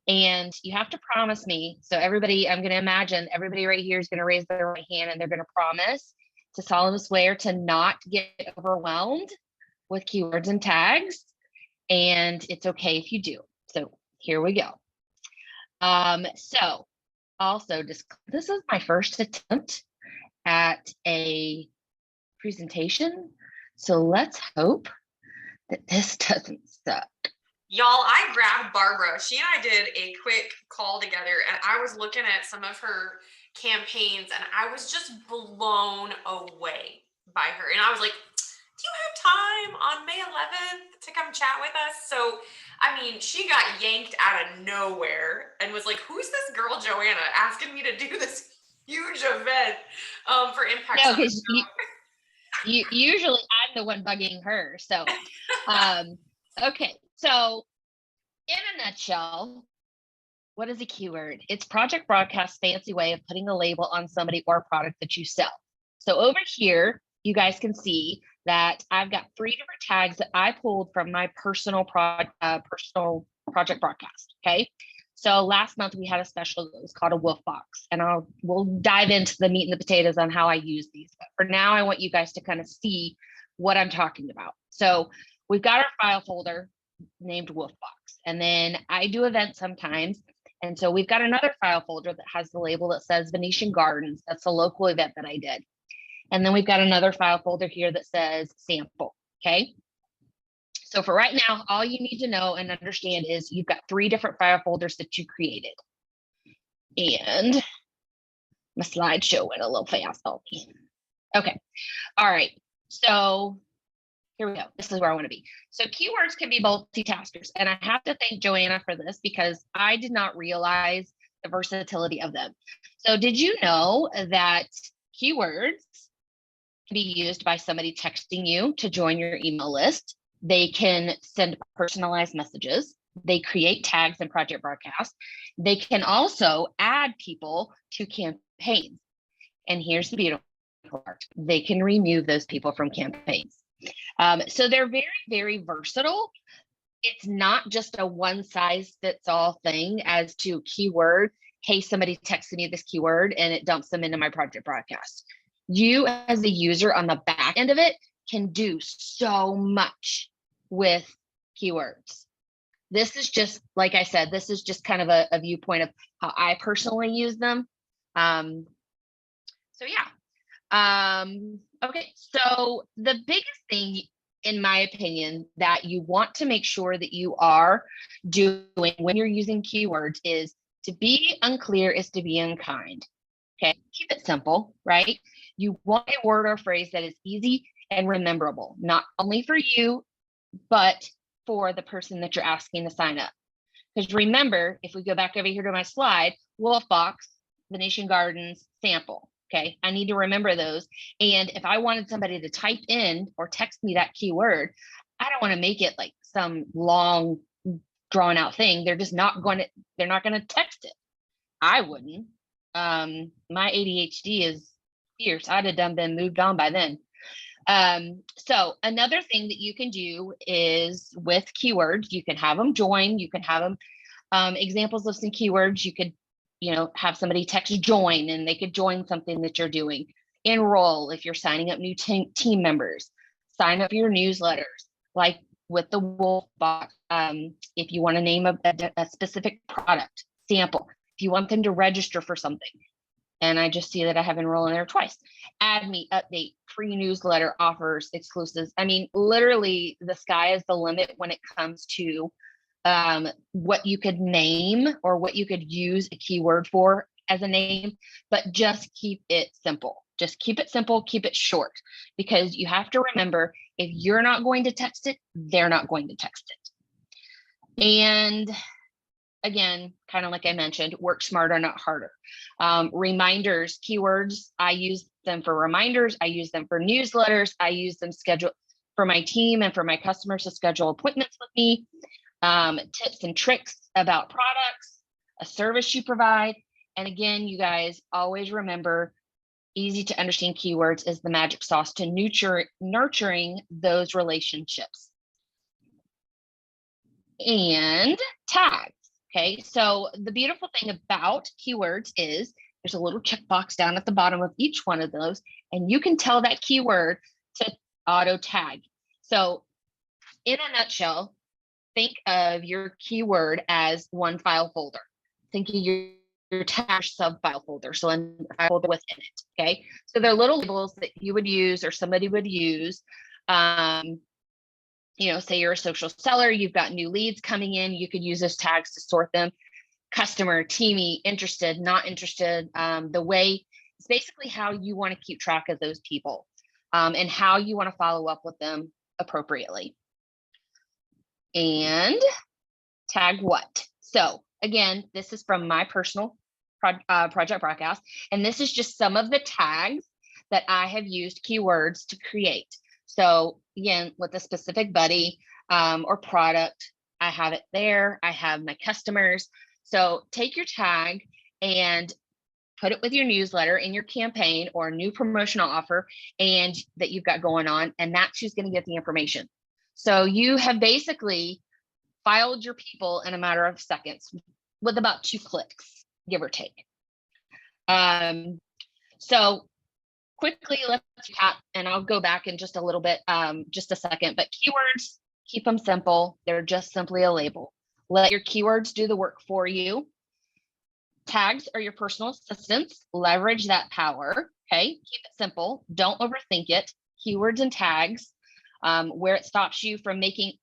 and you have to promise me. So everybody, I'm going to imagine everybody right here is going to raise their right hand, and they're going to promise to solemnly swear to not get overwhelmed with keywords and tags. And it's okay if you do. So here we go. So also this is my first attempt at a presentation. So let's hope that this doesn't suck. Y'all, I grabbed Barbara. She and I did a quick call together, and I was looking at some of her campaigns, and I was just blown away by her. And I was like, do you have time on May 11th to come chat with us? So, I mean, she got yanked out of nowhere and was like, who's this girl, Joanna, asking me to do this huge event for Impact No, Summit? because you usually I'm the one bugging her. So, okay. So in a nutshell, what is a keyword? It's Project Broadcast's fancy way of putting a label on somebody or product that you sell. So over here, you guys can see that I've got 3 different tags that I pulled from my personal Project Broadcast. Okay. So last month we had a special that was called a wolf box, and we'll dive into the meat and the potatoes on how I use these. But for now, I want you guys to kind of see what I'm talking about. So we've got our file folder named wolf box, and then I do events sometimes. And so we've got another file folder that has the label that says Venetian Gardens. That's a local event that I did. And then we've got another file folder here that says sample. Okay. So for right now, all you need to know and understand is you've got 3 different file folders that you created. And my slideshow went a little fast on me. Okay. All right. So here we go. This is where I want to be. So keywords can be multitaskers. And I have to thank Joanna for this because I did not realize the versatility of them. So did you know that keywords can be used by somebody texting you to join your email list? They can send personalized messages. They create tags in Project Broadcast. They can also add people to campaigns. And here's the beautiful part. They can remove those people from campaigns. So they're very, very versatile. It's not just a one size fits all thing as to keyword. Hey, somebody texted me this keyword and it dumps them into my Project Broadcast. You as a user on the back end of it can do so much with keywords. This is just, like I said, this is just kind of a viewpoint of how I personally use them. So yeah. Okay, so the biggest thing, in my opinion, that you want to make sure that you are doing when you're using keywords is to be unclear is to be unkind. Okay, keep it simple, right? You want a word or phrase that is easy and rememberable, not only for you, but for the person that you're asking to sign up. Because remember, if we go back over here to my slide, wolf box, Venetian Gardens, sample. Okay, I need to remember those. And if I wanted somebody to type in or text me that keyword, I don't want to make it like some long drawn out thing. They're just not going to, they're not going to text it. I wouldn't. My ADHD is fierce. I'd have done been moved on by then. So another thing that you can do is with keywords, you can have them join, you can have them, examples of some keywords. You could, have somebody text join and they could join something that you're doing. Enroll if you're signing up new team members, sign up your newsletters, like with the wolf box. If you want to name a specific product, sample, if you want them to register for something. And I just see that I have enroll in there twice. Add me, update, free newsletter offers, exclusives. I mean, literally the sky is the limit when it comes to what you could name or what you could use a keyword for as a name, but just keep it simple. Just keep it simple, keep it short, because you have to remember, if you're not going to text it, they're not going to text it. And again, kind of like I mentioned, work smarter, not harder. Reminders, keywords, I use them for reminders. I use them for newsletters. I use them for my team and for my customers to schedule appointments with me. Tips and tricks about products, a service you provide. And again, you guys always remember, easy to understand keywords is the magic sauce to nurturing those relationships. and tags. Okay, so the beautiful thing about keywords is there's a little checkbox down at the bottom of each one of those, and you can tell that keyword to auto tag. So in a nutshell, think of your keyword as one file folder. Think of your tag sub file folder, so a file folder within it. Okay, so they're little labels that you would use or somebody would use. You know, say you're a social seller, you've got new leads coming in, you could use those tags to sort them. Customer, teamy, interested, not interested. The way, it's basically how you want to keep track of those people and how you want to follow up with them appropriately. And tag what? So again, this is from my personal project broadcast, and this is just some of the tags that I have used keywords to create. So again, with a specific buddy or product, I have it there. I have my customers. So take your tag and put it with your newsletter in your campaign or new promotional offer and that you've got going on, and that's who's going to get the information. So you have basically filed your people in a matter of seconds with about 2 clicks, give or take. So quickly, let's recap, and I'll go back in just a little bit, just a second, but keywords, keep them simple. They're just simply a label. Let your keywords do the work for you. Tags are your personal assistants. Leverage that power, okay? Keep it simple. Don't overthink it. Keywords and tags, where it stops you from making,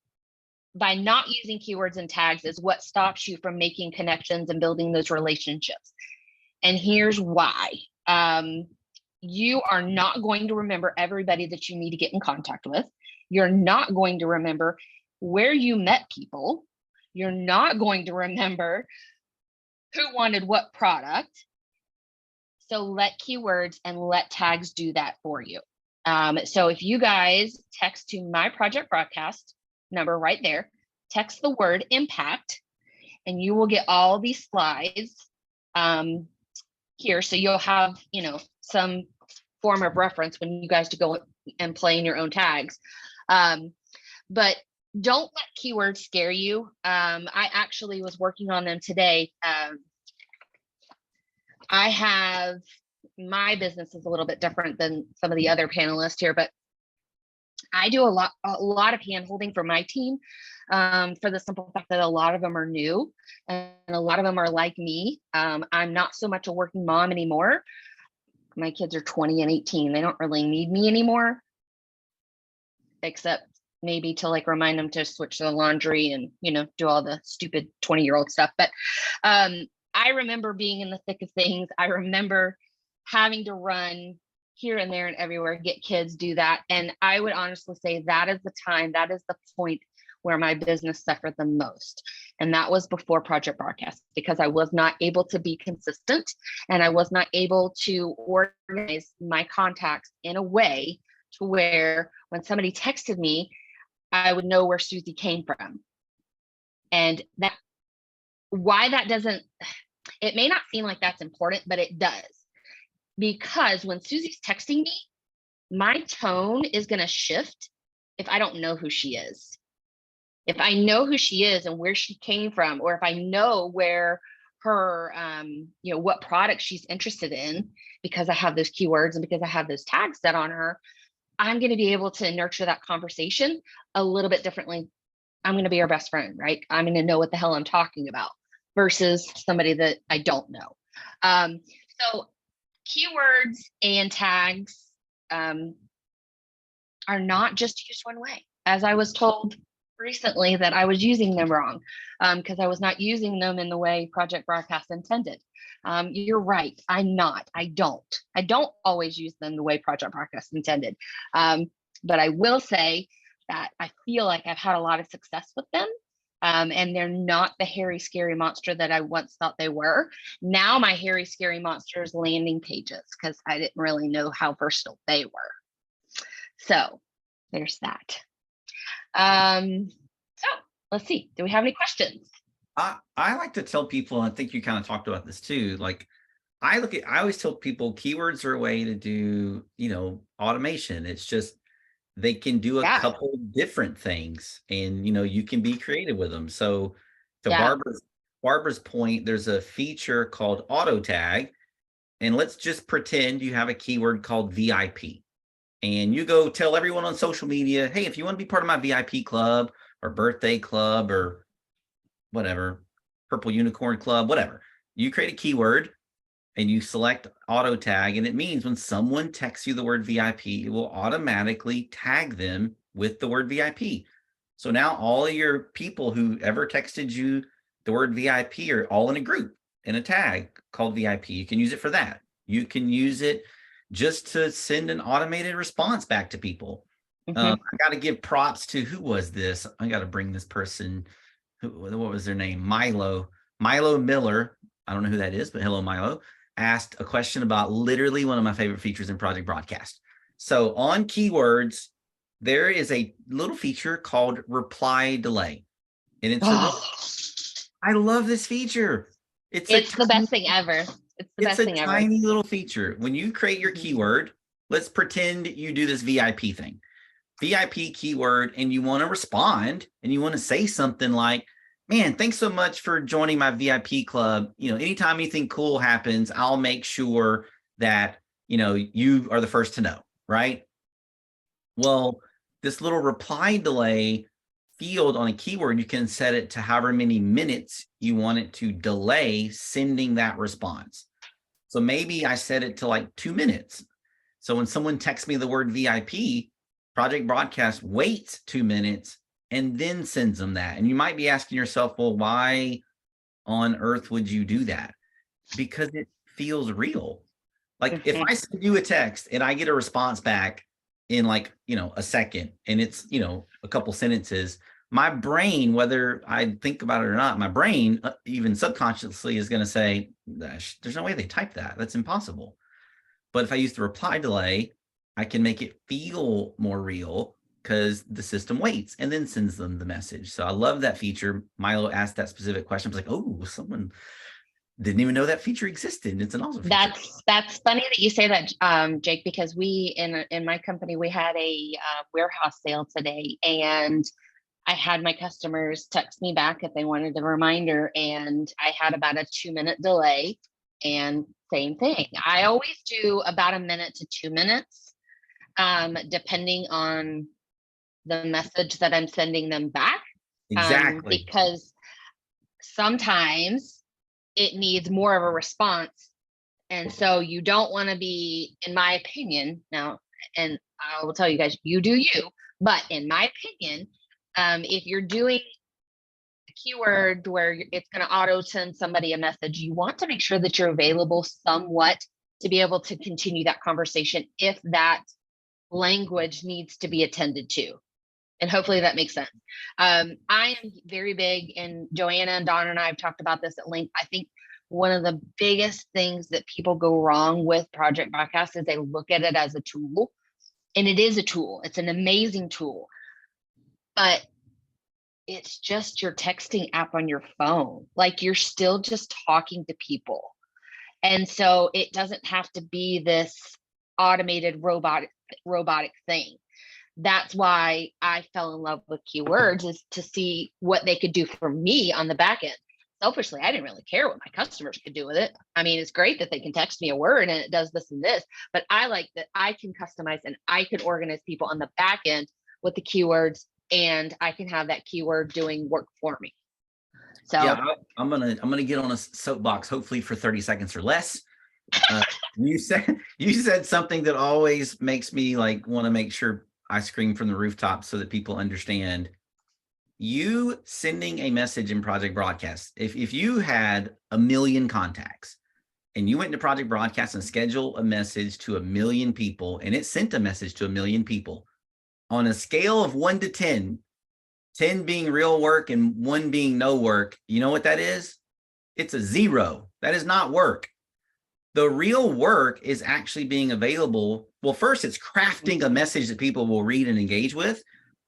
by not using keywords and tags is what stops you from making connections and building those relationships. And here's why. You are not going to remember everybody that you need to get in contact with. You're not going to remember where you met people. You're not going to remember who wanted what product. So let keywords and let tags do that for you. So if you guys text to my project broadcast number right there, text the word impact, and you will get all these slides here. So you'll have, you know, some form of reference when you guys to go and play in your own tags. But don't let keywords scare you. I actually was working on them today. I have, my business is a little bit different than some of the other panelists here, but I do a lot of hand holding for my team for the simple fact that a lot of them are new and a lot of them are like me. I'm not so much a working mom anymore. My kids are 20 and 18. They don't really need me anymore, except maybe to like remind them to switch the laundry and, you know, do all the stupid 20-year-old stuff. But I remember being in the thick of things. I remember having to run here and there and everywhere, get kids, do that. And I would honestly say that is the time, that is the point where my business suffered the most. And that was before Project Broadcast, because I was not able to be consistent and I was not able to organize my contacts in a way to where when somebody texted me, I would know where Susie came from. And that, why that doesn't, it may not seem like that's important, but it does. Because when Susie's texting me, my tone is going to shift if I don't know who she is. If I know who she is and where she came from, or if I know where her, you know, what product she's interested in, because I have those keywords and because I have those tags set on her, I'm going to be able to nurture that conversation a little bit differently. I'm going to be her best friend, right? I'm going to know what the hell I'm talking about versus somebody that I don't know. So keywords and tags are not just used one way. As I was told recently that I was using them wrong because I was not using them in the way Project Broadcast intended. You're right. I don't always use them the way Project Broadcast intended. But I will say that I feel like I've had a lot of success with them. And they're not the hairy, scary monster that I once thought they were. Now my hairy, scary monster is landing pages because I didn't really know how versatile they were. So there's that. So let's see. Do we have any questions? I like to tell people, and I think you kind of talked about this too. Like I always tell people keywords are a way to do, you know, automation. It's just they can do a Yeah. couple different things, and you can be creative with them. So to Yeah. Barbara's point, there's a feature called auto tag, and let's just pretend you have a keyword called VIP, and you go tell everyone on social media, hey, if you want to be part of my VIP club or birthday club or whatever, purple unicorn club, whatever, you create a keyword and you select auto tag, and it means when someone texts you the word VIP, it will automatically tag them with the word VIP. So now all of your people who ever texted you the word VIP are all in a group in a tag called VIP. You can use it for that. You can use it just to send an automated response back to people. I got to give props to, who was this? I got to bring this person. What was their name? Milo Miller. I don't know who that is, but hello, Milo. Asked a question about literally one of my favorite features in Project Broadcast. So on keywords, there is a little feature called reply delay. And it's I love this feature. It's the best thing ever. It's the best thing ever. It's a tiny little feature. When you create your keyword, let's pretend you do this VIP thing. VIP keyword, and you want to respond and you want to say something like, man, thanks so much for joining my VIP club. Anytime anything cool happens, I'll make sure that, you are the first to know, right? Well, this little reply delay field on a keyword, you can set it to however many minutes you want it to delay sending that response. So maybe I set it to like 2 minutes. So when someone texts me the word VIP, Project Broadcast waits 2 minutes and then sends them that. And you might be asking yourself, well, why on earth would you do that? Because it feels real. Like if I send you a text and I get a response back in like, a second, and it's, a couple sentences, my brain, whether I think about it or not, my brain, even subconsciously, is going to say, there's no way they typed that. That's impossible. But if I use the reply delay, I can make it feel more real because the system waits and then sends them the message. So I love that feature. Milo asked that specific question. I was like, oh, someone didn't even know that feature existed. It's an awesome feature. That's funny that you say that, Jake, because we in my company, we had a warehouse sale today, and I had my customers text me back if they wanted a reminder, and I had about a 2-minute delay. And same thing, I always do about 1 minute to 2 minutes, depending on the message that I'm sending them back. Exactly. Because sometimes it needs more of a response. And so you don't want to be, in my opinion, now, and I will tell you guys, you do you, but in my opinion, if you're doing a keyword where it's going to auto send somebody a message, you want to make sure that you're available somewhat to be able to continue that conversation if that language needs to be attended to. And hopefully that makes sense. I am very big, and Joanna and Donna and I have talked about this at length. I think one of the biggest things that people go wrong with Project Broadcast is they look at it as a tool, and it is a tool. It's an amazing tool, but it's just your texting app on your phone. Like, you're still just talking to people. And so it doesn't have to be this automated robotic thing. That's why I fell in love with keywords, is to see what they could do for me on the back end. Selfishly, I didn't really care what my customers could do with it. I mean, it's great that they can text me a word and it does this and this, but I like that I can customize and I can organize people on the back end with the keywords, and I can have that keyword doing work for me. So yeah, I'm gonna get on a soapbox, hopefully for 30 seconds or less. You said something that always makes me like want to make sure I scream from the rooftop so that people understand. You sending a message in Project Broadcast, if you had 1 million contacts and you went into Project Broadcast and scheduled a message to 1 million people, and it sent a message to 1 million people on a scale of 1 to 10, 10 being real work and 1 being no work, you know what that is? It's a 0. That is not work. The real work is actually being available. Well, first, it's crafting a message that people will read and engage with.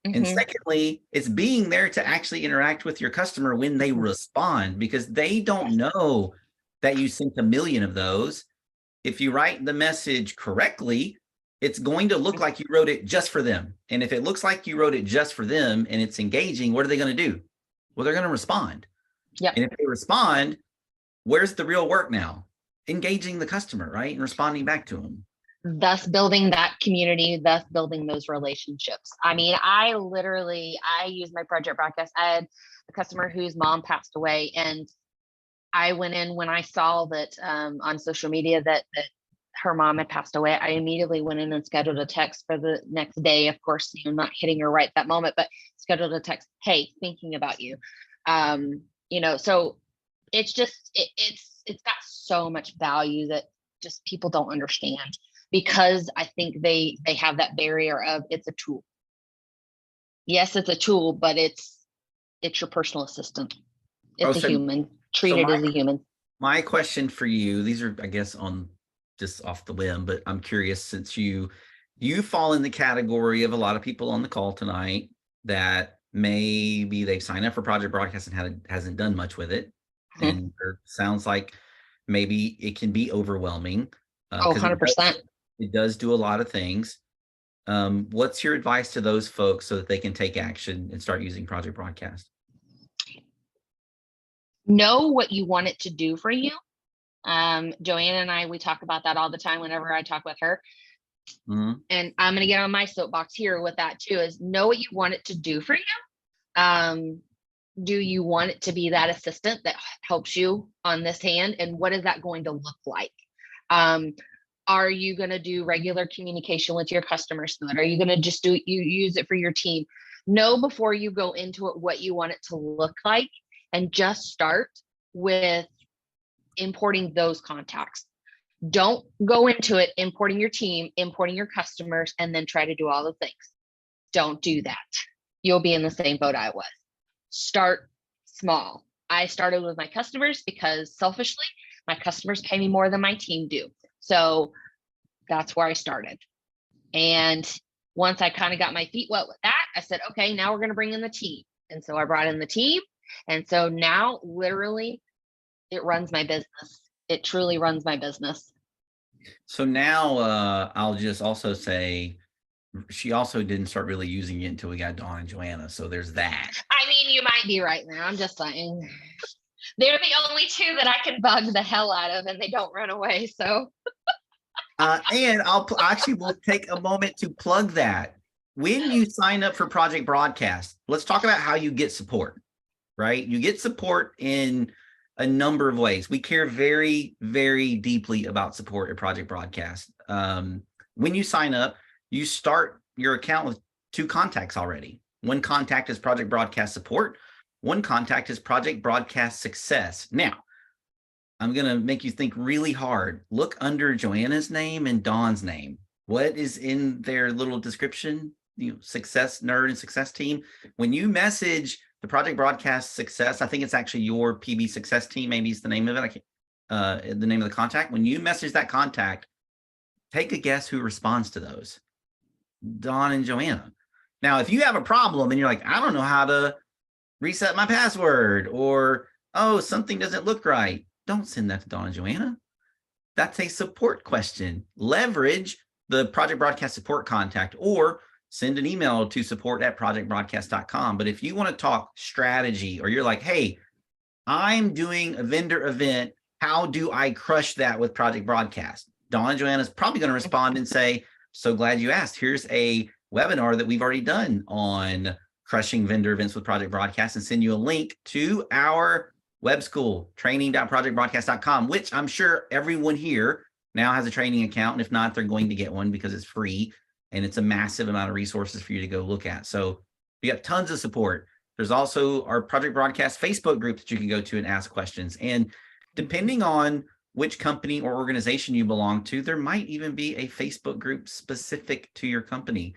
And secondly, it's being there to actually interact with your customer when they respond, because they don't know that you sent 1 million of those. If you write the message correctly, it's going to look like you wrote it just for them. And if it looks like you wrote it just for them and it's engaging, what are they going to do? Well, they're going to respond. Yep. And if they respond, where's the real work now? Engaging the customer, right? And responding back to them. Thus building that community, thus building those relationships. I mean, I use my project broadcast. I had a customer whose mom passed away, and I went in when I saw that on social media that her mom had passed away. I immediately went in and scheduled a text for the next day. Of course, not hitting her right that moment, but scheduled a text. Hey, thinking about you. So it's just it's got so much value that just people don't understand, because I think they have that barrier of it's a tool. Yes, it's a tool, but it's your personal assistant. It's a human. Treat it as a human. My question for you, these are, I guess, on just off the whim, but I'm curious, since you fall in the category of a lot of people on the call tonight that maybe they've signed up for Project Broadcast and hasn't done much with it. And it sounds like maybe it can be overwhelming. 100%. It does do a lot of things. What's your advice to those folks so that they can take action and start using Project Broadcast? Know what you want it to do for you. Joanna and I, we talk about that all the time whenever I talk with her. Mm-hmm. And I'm going to get on my soapbox here with that too, is know what you want it to do for you. Do you want it to be that assistant that helps you on this hand? And what is that going to look like? Are you going to do regular communication with your customers? Are you going to just use it for your team? Know before you go into it what you want it to look like, and just start with importing those contacts. Don't go into it importing your team, importing your customers, and then try to do all the things. Don't do that. You'll be in the same boat I was. Start small. I started with my customers because selfishly, my customers pay me more than my team do. So that's where I started. And once I kind of got my feet wet with that, I said, okay, now we're going to bring in the team. And so I brought in the team. And so now literally it runs my business. It truly runs my business. So now I'll just also say, she also didn't start really using it until we got Dawn and Joanna. So there's that. I mean, you might be right there. I'm just saying. They're the only two that I can bug the hell out of, and they don't run away. So. And we'll take a moment to plug that. When you sign up for Project Broadcast, let's talk about how you get support, right? You get support in a number of ways. We care very, very deeply about support at Project Broadcast. When you sign up, you start your account with 2 contacts already. One contact is Project Broadcast Support. One contact is Project Broadcast Success. Now, I'm going to make you think really hard. Look under Joanna's name and Dawn's name. What is in their little description? Success Nerd and Success Team. When you message the Project Broadcast Success, I think it's actually your PB Success Team, maybe is the name of it. The name of the contact. When you message that contact, take a guess who responds to those. Dawn and Joanna. Now, if you have a problem and you're like, I don't know how to reset my password, or, oh, something doesn't look right, don't send that to Dawn and Joanna. That's a support question. Leverage the Project Broadcast support contact, or send an email to support@projectbroadcast.com. But if you want to talk strategy, or you're like, hey, I'm doing a vendor event, how do I crush that with Project Broadcast? Dawn and Joanna is probably going to respond and say, so glad you asked. Here's a webinar that we've already done on crushing vendor events with Project Broadcast, and send you a link to our web school, training.projectbroadcast.com, which I'm sure everyone here now has a training account. And if not, they're going to get one because it's free and it's a massive amount of resources for you to go look at. So we got tons of support. There's also our Project Broadcast Facebook group that you can go to and ask questions. And depending on which company or organization you belong to, there might even be a Facebook group specific to your company.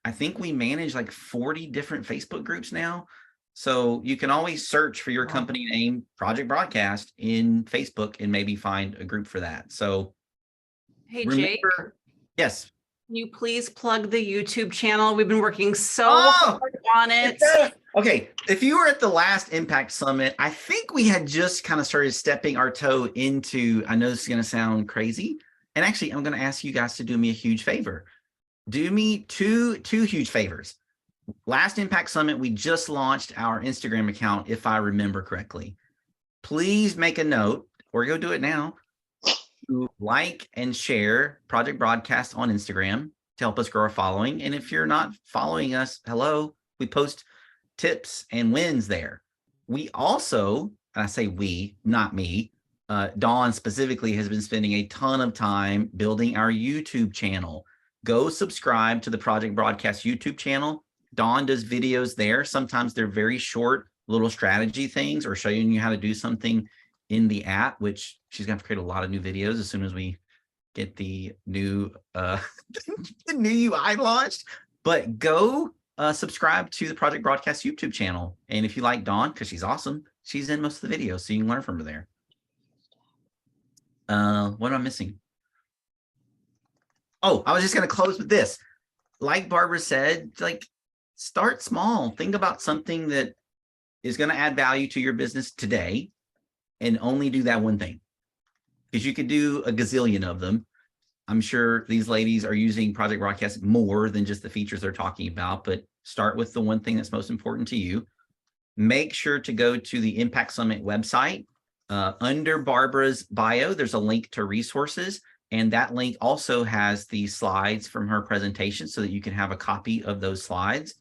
I think we manage like 40 different Facebook groups now. So you can always search for your company name, Project Broadcast, in Facebook and maybe find a group for that. So Hey, remember, Jake. Yes. Can you please plug the YouTube channel? We've been working so hard on it. Okay. If you were at the last Impact Summit, I think we had just kind of started stepping our toe into, I know this is going to sound crazy. And actually, I'm going to ask you guys to do me a huge favor. do me two huge favors. Last Impact Summit, we just launched our Instagram account, if I remember correctly. Please make a note, or go do it now, to like and share Project Broadcast on Instagram to help us grow our following. And if you're not following us, hello, we post tips and wins there. We also, and I say we, not me, Dawn specifically has been spending a ton of time building our YouTube channel. Go subscribe to the Project Broadcast YouTube channel. Dawn does videos there. Sometimes they're very short little strategy things or showing you how to do something in the app, which she's going to create a lot of new videos as soon as we get the new the new UI launched. But go subscribe to the Project Broadcast YouTube channel. And if you like Dawn, because she's awesome, she's in most of the videos, so you can learn from her there. What am I missing? Oh, I was just going to close with this. Like Barbara said, like, start small. Think about something that is going to add value to your business today and only do that one thing. Because you could do a gazillion of them. I'm sure these ladies are using Project Broadcast more than just the features they're talking about, but start with the one thing that's most important to you. Make sure to go to the Impact Summit website. Under Barbara's bio, there's a link to resources. And that link also has the slides from her presentation so that you can have a copy of those slides.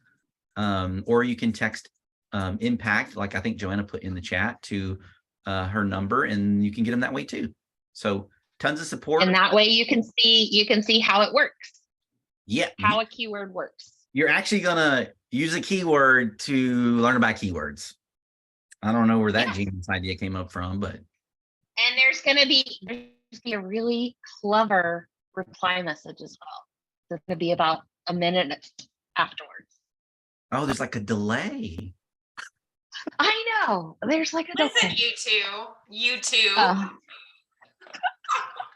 Or you can text Impact, like I think Joanna put in the chat, to her number, and you can get them that way too. So tons of support. And that way you can see how it works. Yeah. How a keyword works. You're actually gonna use a keyword to learn about keywords. I don't know where that genius idea came up from, but. And there's gonna be a really clever reply message as well. It's gonna be about a minute afterwards. Oh, there's like a delay. I know. There's like a delay. Listen, you two.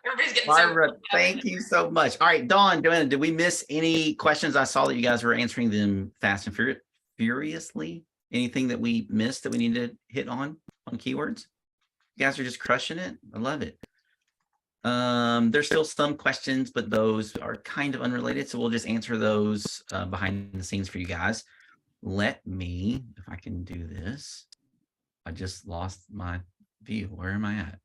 Everybody's getting Barbara, so thank you so much. All right, Dawn, Joanna, did we miss any questions? I saw that you guys were answering them fast and furiously. Anything that we missed that we need to hit on keywords? You guys are just crushing it. I love it. There's still some questions, but those are kind of unrelated. So we'll just answer those behind the scenes for you guys. Let me, if I can do this. I just lost my view. Where am I at?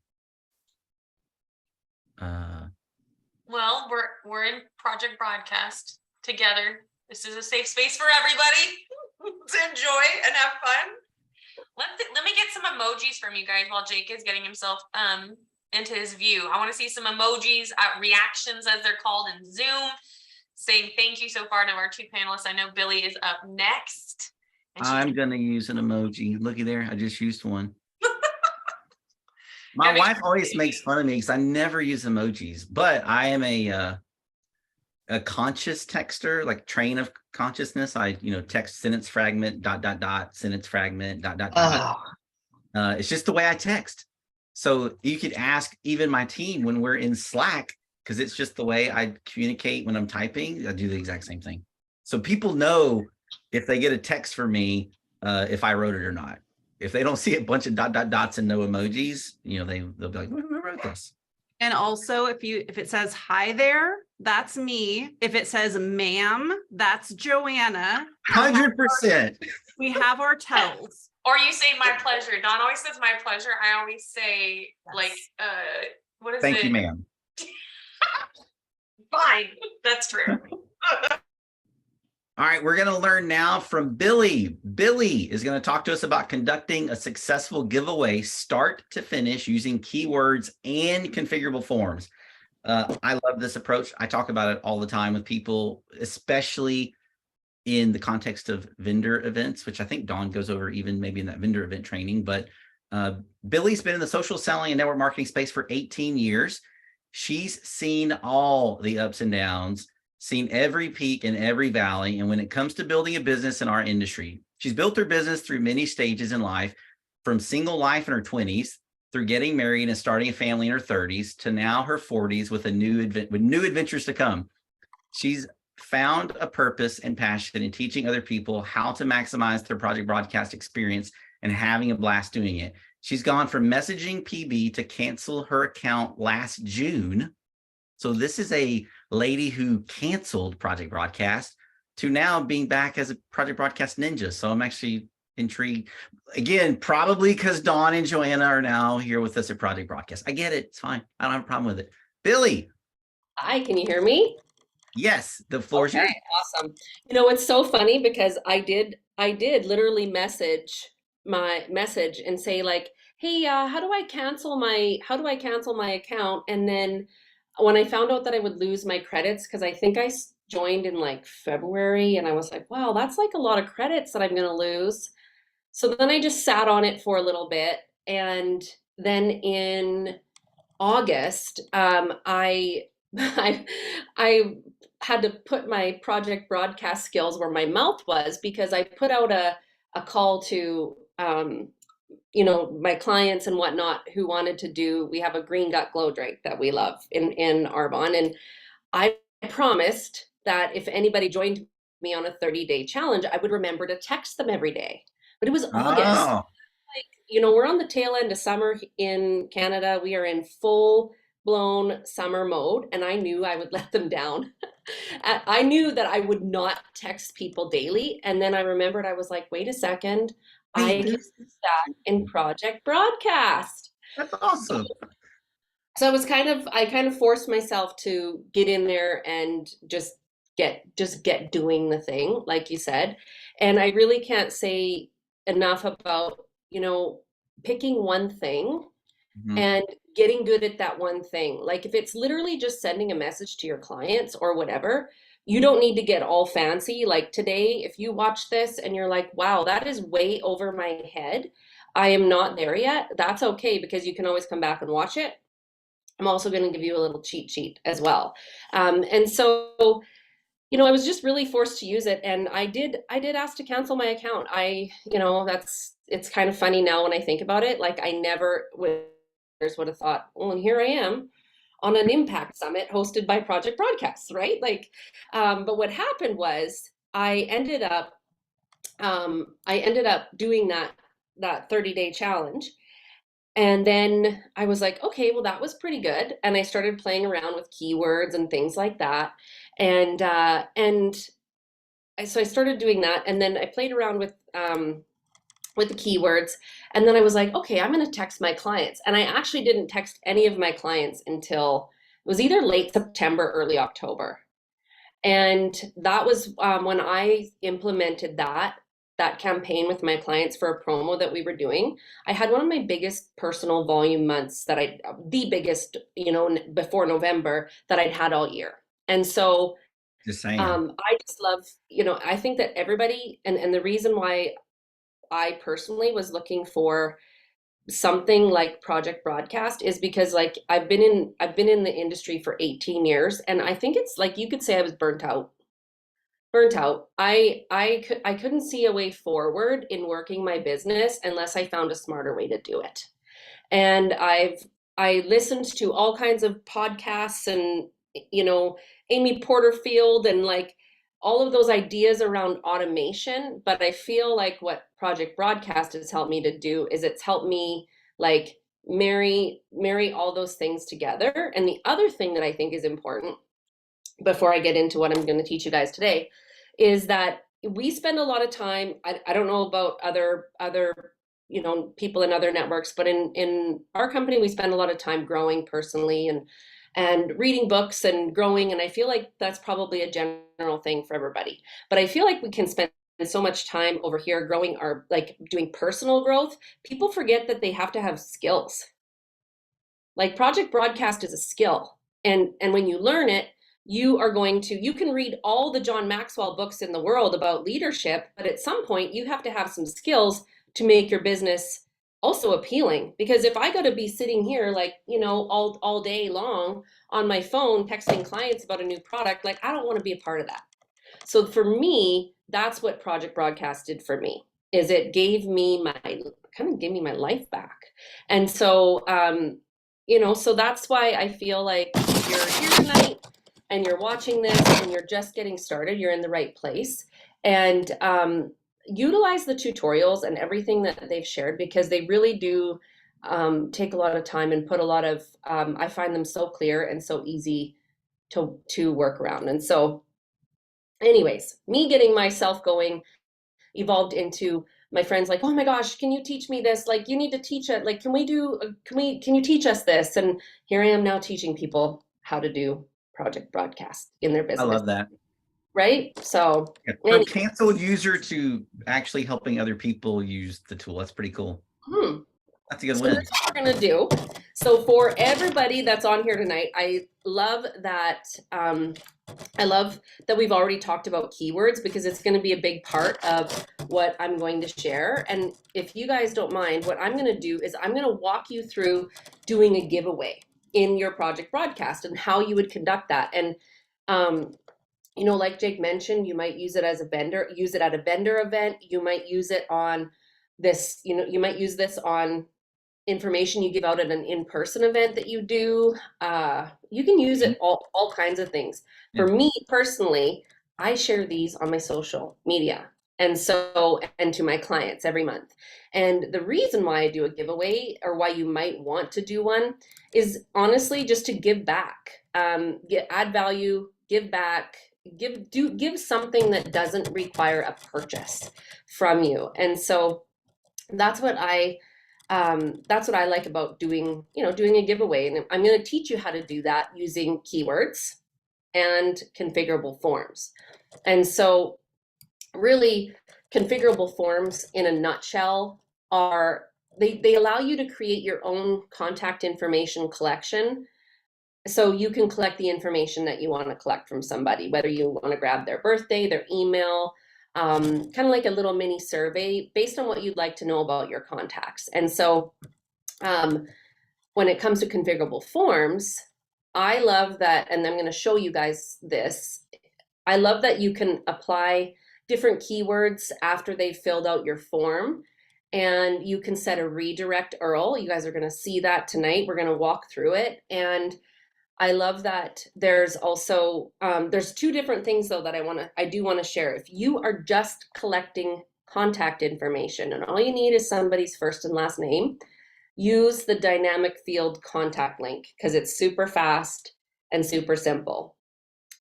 Well, we're in Project Broadcast together. This is a safe space for everybody to enjoy and have fun. Let me get some emojis from you guys while Jake is getting himself into his view. I want to see some emojis, reactions as they're called in Zoom, saying thank you so far to our two panelists. I know Billie is up next. I'm gonna use an emoji. Looky there, I just used one. My wife always makes fun of me because I never use emojis, but I am a conscious texter, like train of consciousness. I, text sentence fragment, ... sentence fragment, ... It's just the way I text. So you could ask even my team when we're in Slack, because it's just the way I communicate when I'm typing. I do the exact same thing. So people know if they get a text from me, if I wrote it or not. If they don't see a bunch of ... and no emojis, they'll be like, who wrote this? And also, if it says hi there, that's me. If it says ma'am, that's Joanna. 100%. We have our tells. Or you say my pleasure. Don always says my pleasure. I always say like what is it? Thank you, ma'am. Fine. That's true. All right, we're going to learn now from Billie. Billie is going to talk to us about conducting a successful giveaway start to finish using keywords and configurable forms. I love this approach. I talk about it all the time with people, especially in the context of vendor events, which I think Dawn goes over even maybe in that vendor event training. But Billie's been in the social selling and network marketing space for 18 years. She's seen all the ups and downs, seen every peak and every valley. And when it comes to building a business in our industry, she's built her business through many stages in life, from single life in her 20s, through getting married and starting a family in her 30s, to now her 40s with new adventures to come. She's found a purpose and passion in teaching other people how to maximize their Project Broadcast experience and having a blast doing it. She's gone from messaging PB to cancel her account last June. So this is a lady who canceled Project Broadcast to now being back as a Project Broadcast ninja. So I'm actually intrigued. Again, probably because Dawn and Joanna are now here with us at Project Broadcast. I get it. It's fine. I don't have a problem with it. Billie. Hi, can you hear me? Yes, the floor is yours. Okay, awesome. You know, it's so funny because I did literally message and say like, hey, how do I cancel my account? And then when I found out that I would lose my credits, because I think I joined in like February, and I was like, wow, that's like a lot of credits that I'm gonna lose. So then I just sat on it for a little bit, and then in August, I I I had to put my project broadcast skills where my mouth was, because I put out a call to my clients and whatnot who wanted to do. We have a green gut glow drink that we love in Arbonne, and I promised that if anybody joined me on a 30-day challenge, I would remember to text them every day. But it was August. Oh, We're on the tail end of summer in Canada. We are in full blown summer mode, and I knew I would let them down. I knew that I would not text people daily. And then I remembered, I was like, wait a second, I can do that in Project Broadcast. that's awesome. So I kind of forced myself to get in there and just get doing the thing, like you said. And I really can't say enough about, picking one thing Mhm. and getting good at that one thing. Like if it's literally just sending a message to your clients or whatever, you don't need to get all fancy. Like today, if you watch this and you're like, wow, that is way over my head, I am not there yet. That's okay, because you can always come back and watch it. I'm also going to give you a little cheat sheet as well. And so, I was just really forced to use it. And I did ask to cancel my account. It's kind of funny now when I think about it. Like I never would have thought, well, and here I am on an impact summit hosted by Project Broadcasts, right? Like, but what happened was I ended up doing that 30-day challenge. And then I was like, okay, well, that was pretty good. And I started playing around with keywords and things like that. And so I started doing that. And then I played around with the keywords. And then I was like, okay, I'm going to text my clients. And I actually didn't text any of my clients until it was either late September, early October. And that was when I implemented that campaign with my clients for a promo that we were doing. I had one of my biggest personal volume months the biggest, before November, that I'd had all year. And so Just saying. I just love, I think that everybody, and the reason why I personally was looking for something like Project Broadcast is because like I've been in the industry for 18 years, and I think it's like, you could say I was burnt out. I couldn't see a way forward in working my business unless I found a smarter way to do it. And I listened to all kinds of podcasts and, Amy Porterfield and like all of those ideas around automation. But I feel like what Project Broadcast has helped me to do is it's helped me like marry all those things together. And the other thing that I think is important, before I get into what I'm going to teach you guys today, is that we spend a lot of time, I don't know about other people in other networks, but in our company, we spend a lot of time growing personally and reading books and growing. And I feel like that's probably a general thing for everybody. But I feel like we can spend so much time over here growing doing personal growth. People forget that they have to have skills. Like Project Broadcast is a skill. And when you learn it, you can read all the John Maxwell books in the world about leadership, but at some point you have to have some skills to make your business also appealing. Because if I got to be sitting here all day long on my phone texting clients about a new product, like I don't want to be a part of that. So for me, that's what Project Broadcast did for me, is it gave me my life back. And so so that's why I feel like if you're here tonight and you're watching this and you're just getting started, you're in the right place. And utilize the tutorials and everything that they've shared, because they really do take a lot of time and put a lot of, I find them so clear and so easy to work around. And so anyways, me getting myself going evolved into my friends like, oh my gosh, can you teach me this? Like, you need to teach it. Like, can you teach us this? And here I am now teaching people how to do project broadcast in their business. I love that. Right? So, Yeah. From canceled user to actually helping other people use the tool. That's pretty cool. That's a good win. That's what we're gonna do. So for everybody that's on here tonight, I love that we've already talked about keywords, because it's going to be a big part of what I'm going to share. And if you guys don't mind, what I'm going to do is I'm going to walk you through doing a giveaway in your project broadcast and how you would conduct that. And you know, like Jake mentioned, you might use it as a vendor, use it at a vendor event. You might use it on this, you know, you might use this on information you give out at an in-person event that you do. You can use it all kinds of things. For me personally, I share these on my social media, and to my clients every month. And the reason why I do a giveaway, or why you might want to do one, is honestly just to give back, add value, give back, give something that doesn't require a purchase from you. And so that's what I like about doing a giveaway. And I'm going to teach you how to do that using keywords and configurable forms. And so really, configurable forms in a nutshell are, they allow you to create your own contact information collection. So you can collect the information that you want to collect from somebody, whether you want to grab their birthday, their email, kind of like a little mini survey based on what you'd like to know about your contacts. And so when it comes to configurable forms, I love that, and I'm going to show you guys this. I love that you can apply different keywords after they've filled out your form, and you can set a redirect URL. You guys are going to see that tonight. We're going to walk through it. And I love that there's also, there's two different things though that I do want to share. If you are just collecting contact information and all you need is somebody's first and last name, use the dynamic field contact link, because it's super fast and super simple.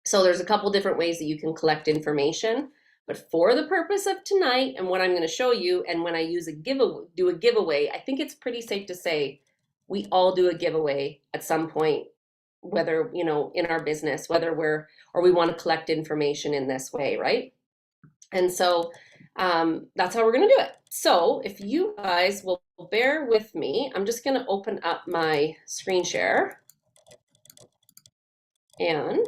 So there's a couple different ways that you can collect information, but for the purpose of tonight and what I'm going to show you, and when I do a giveaway, I think it's pretty safe to say we all do a giveaway at some point, whether, you know, in our business, whether we want to collect information in this way, right? And so that's how we're going to do it. So if you guys will bear with me, I'm just going to open up my screen share, and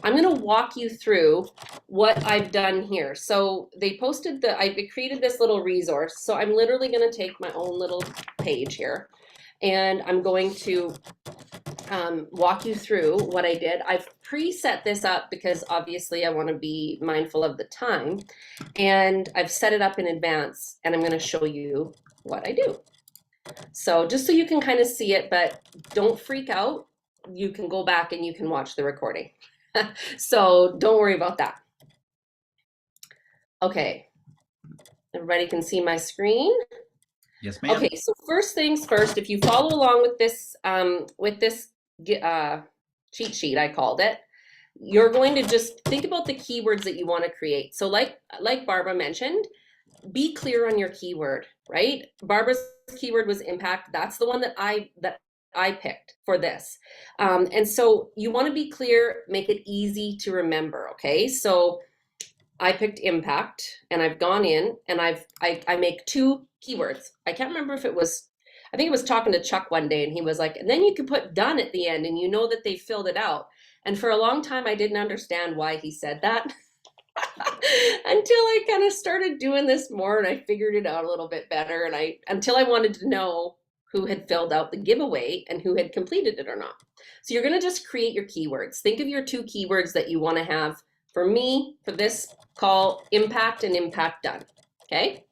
I'm going to walk you through what I've done here. So they posted I created this little resource. So I'm literally going to take my own little page here, and I'm going to walk you through what I did. I've preset this up because obviously I want to be mindful of the time, and I've set it up in advance, and I'm going to show you what I do. So just so you can kind of see it, but don't freak out. You can go back and you can watch the recording. So don't worry about that. Okay, everybody can see my screen? Yes, ma'am. Okay, so first things first, if you follow along with this cheat sheet, I called it, you're going to just think about the keywords that you want to create. So like Barbara mentioned, be clear on your keyword, right? Barbara's keyword was impact. That's the one that I picked for this. And so you want to be clear, make it easy to remember. Okay. So I picked impact, and I've gone in and I make two keywords. I can't remember if I think I was talking to Chuck one day, and he was like, and then you can put done at the end, and you know that they filled it out. And for a long time, I didn't understand why he said that until I kind of started doing this more, and I figured it out a little bit better. And until I wanted to know who had filled out the giveaway and who had completed it or not. So you're going to just create your keywords. Think of your two keywords that you want to have. For me, for this call, impact and impact done. Okay.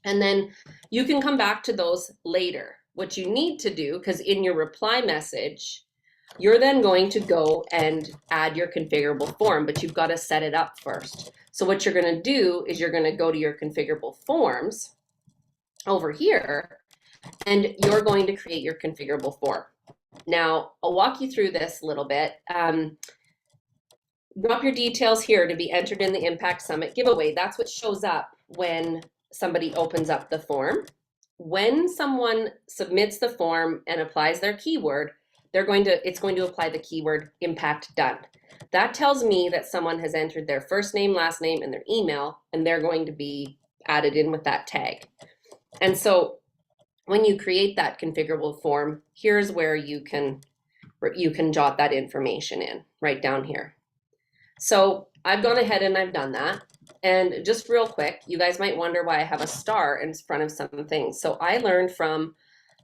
And then you can come back to those later. What you need to do, because in your reply message, you're then going to go and add your configurable form, but you've got to set it up first. So what you're going to do is you're going to go to your configurable forms over here, and you're going to create your configurable form. Now, I'll walk you through this a little bit. Drop your details here to be entered in the Impact Summit giveaway. That's what shows up when somebody opens up the form. When someone submits the form and applies their keyword, it's going to apply the keyword impact done. That tells me that someone has entered their first name, last name, and their email, and they're going to be added in with that tag. And so when you create that configurable form, here's where you can jot that information in right down here. So I've gone ahead and I've done that. And just real quick, you guys might wonder why I have a star in front of some things. So I learned from,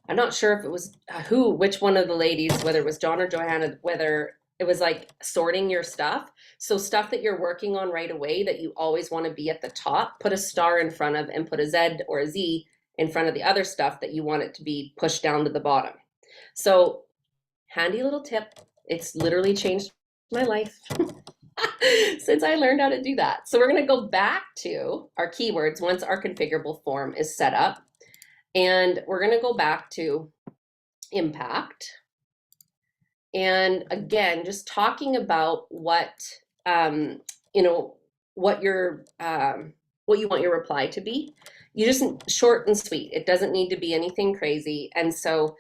I'm not sure if it was which one of the ladies, whether it was John or Johanna, whether it was like sorting your stuff. So stuff that you're working on right away that you always want to be at the top, put a star in front of and put a Z or a Z in front of the other stuff that you want it to be pushed down to the bottom. So handy little tip. It's literally changed my life since I learned how to do that. So we're going to go back to our keywords once our configurable form is set up. And we're going to go back to impact. And again, just talking about what what you want your reply to be. You just short and sweet. It doesn't need to be anything crazy. And so,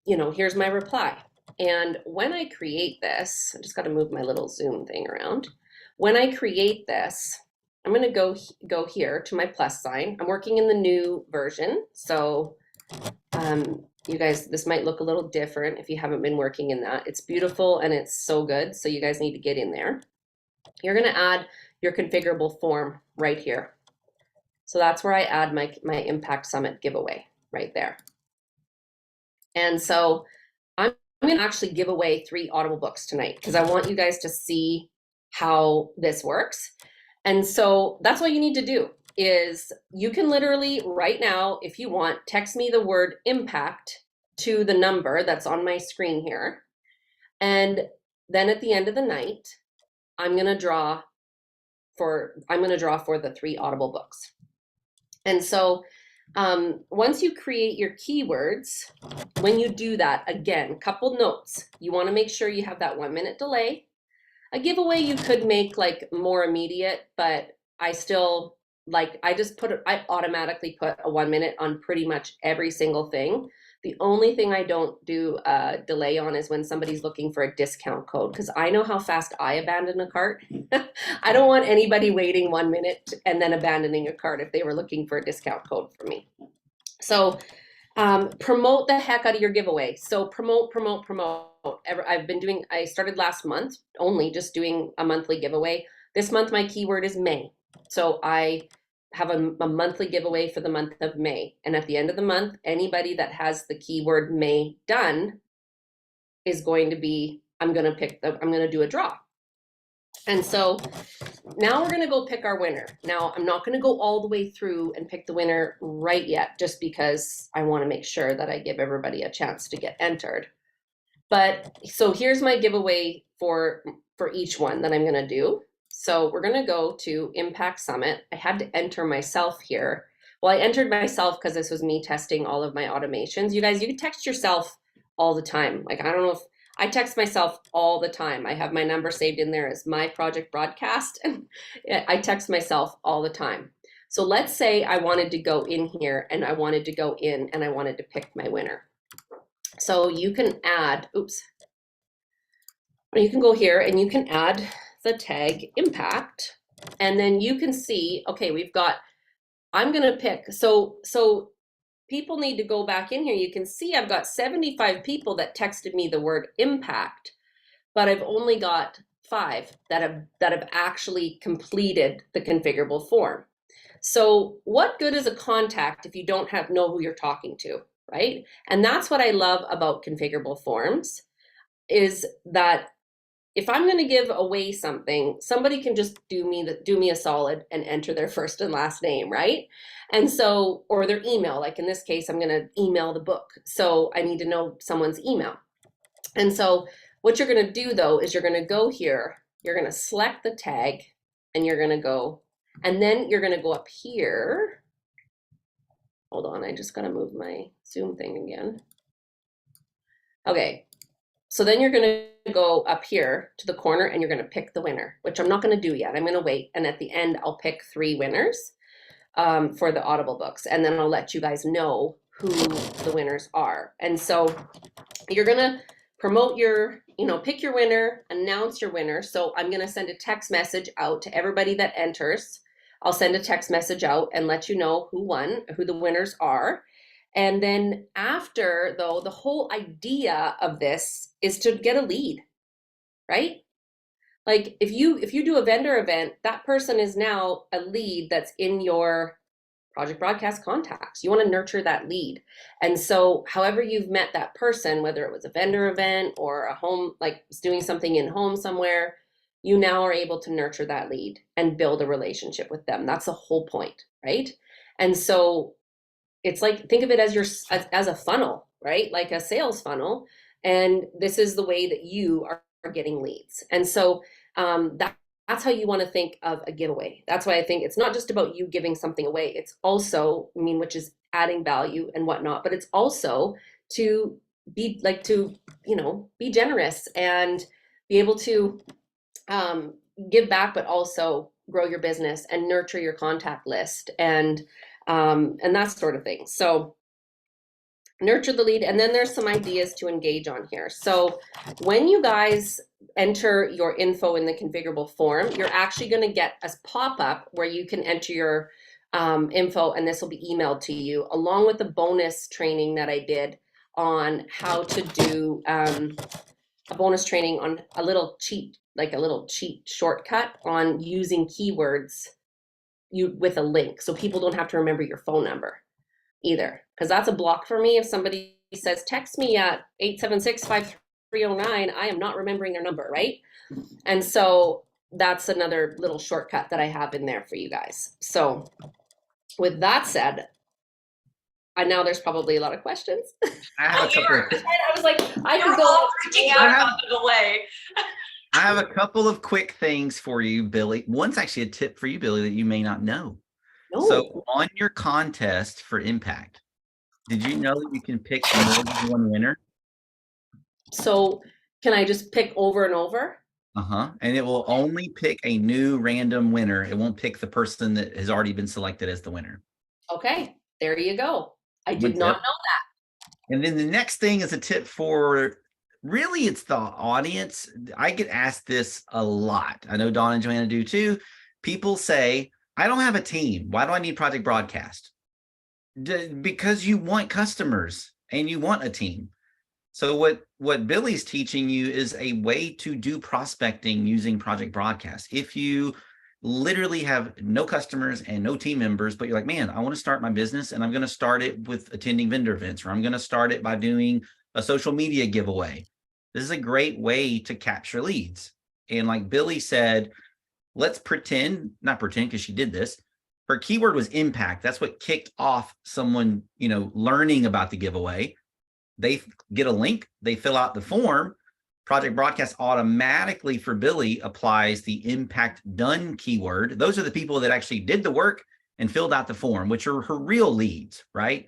here's my reply. And when I create this, I just got to move my little Zoom thing around. When I create this, I'm going to go here to my plus sign. I'm working in the new version. So you guys, this might look a little different if you haven't been working in that. It's beautiful and it's so good. So you guys need to get in there. You're going to add your configurable form right here. So that's where I add my Impact Summit giveaway right there. And so I'm going to actually give away 3 Audible books tonight because I want you guys to see how this works. And so that's what you need to do is you can literally right now, if you want, text me the word impact to the number that's on my screen here. And then at the end of the night, I'm going to draw for the 3 Audible books. And so once you create your keywords, when you do that, again, couple notes, you want to make sure you have that 1-minute delay. A giveaway you could make like more immediate, but I still I automatically put a 1 minute on pretty much every single thing. The only thing I don't do a delay on is when somebody's looking for a discount code, because I know how fast I abandon a cart. I don't want anybody waiting 1 minute and then abandoning a cart if they were looking for a discount code for me. So promote the heck out of your giveaway. So promote. I started last month only just doing a monthly giveaway. This month, my keyword is May. So I have a monthly giveaway for the month of May. And at the end of the month, anybody that has the keyword May done is going to be, I'm going to do a draw. And so now we're going to go pick our winner. Now, I'm not going to go all the way through and pick the winner right yet, just because I want to make sure that I give everybody a chance to get entered. But so here's my giveaway for each one that I'm going to do. So we're going to go to Impact Summit. I had to enter myself here. Well, I entered myself because this was me testing all of my automations. You guys, you can text yourself all the time. Like, I don't know if I text myself all the time. I have my number saved in there as my project broadcast, and I text myself all the time. So let's say I wanted to go in here and I wanted to go in and I wanted to pick my winner. So you can add, you can go here and you can add the tag impact, and then you can see, okay, I'm going to pick. So people need to go back in here. You can see I've got 75 people that texted me the word impact, but I've only got 5 that have actually completed the configurable form. So what good is a contact if you don't know who you're talking to, right? And that's what I love about configurable forms, is that if I'm going to give away something, somebody can just do me a solid and enter their first and last name, right? And so, or their email, like in this case, I'm going to email the book. So I need to know someone's email. And so what you're going to do though, is you're going to go here, you're going to select the tag, and you're going to go, and then you're going to go up here. Hold on, I just got to move my Zoom thing again. Okay. So then you're going to go up here to the corner and you're going to pick the winner, which I'm not going to do yet. I'm going to wait. And at the end, I'll pick 3 winners for the Audible books. And then I'll let you guys know who the winners are. And so you're going to promote your, pick your winner, announce your winner. So I'm going to send a text message out to everybody that enters. I'll send a text message out and let you know who won, who the winners are. And then after, though, the whole idea of this is to get a lead, right? Like if you do a vendor event, that person is now a lead that's in your Project Broadcast contacts. You want to nurture that lead. And so however you've met that person, whether it was a vendor event or a home, like doing something in home somewhere, you now are able to nurture that lead and build a relationship with them. That's the whole point, right? And so it's like, think of it as as a funnel, right? Like a sales funnel. And this is the way that you are getting leads. And so that's how you want to think of a giveaway. That's why I think it's not just about you giving something away. It's also, which is adding value and whatnot, but it's also to be be generous and be able to give back, but also grow your business and nurture your contact list and that sort of thing. So nurture the lead. And then there's some ideas to engage on here. So when you guys enter your info in the configurable form, you're actually going to get a pop-up where you can enter your info, and this will be emailed to you along with the bonus training that I did on how to do a bonus training on a little cheat shortcut on using keywords with a link, so people don't have to remember your phone number either, because that's a block for me. If somebody says text me at 876-5309, I am not remembering their number, right? And so that's another little shortcut that I have in there for you guys. So with that said, now there's probably a lot of questions. I have a couple. I was like, I could We're go all freaking out about the delay. I have a couple of quick things for you, Billie. One's actually a tip for you, Billie, that you may not know. No. So on your contest for Impact, did you know that you can pick more than one winner? So can I just pick over and over? And it will only pick a new random winner. It won't pick the person that has already been selected as the winner. Okay, there you go. I did not know that. And then the next thing is a tip for, really, it's the audience. I get asked this a lot. I know Dawn and Joanna do too. People say, I don't have a team. Why do I need Project Broadcast? Because you want customers and you want a team. So what Billie's teaching you is a way to do prospecting using Project Broadcast. If you literally have no customers and no team members, but you're like, man, I want to start my business and I'm going to start it with attending vendor events, or I'm going to start it by doing a social media giveaway. This is a great way to capture leads. And like Billie said, let's not pretend because she did this. Her keyword was impact. That's what kicked off someone, learning about the giveaway. They get a link, they fill out the form. Project Broadcast automatically for Billie applies the impact done keyword. Those are the people that actually did the work and filled out the form, which are her real leads, right?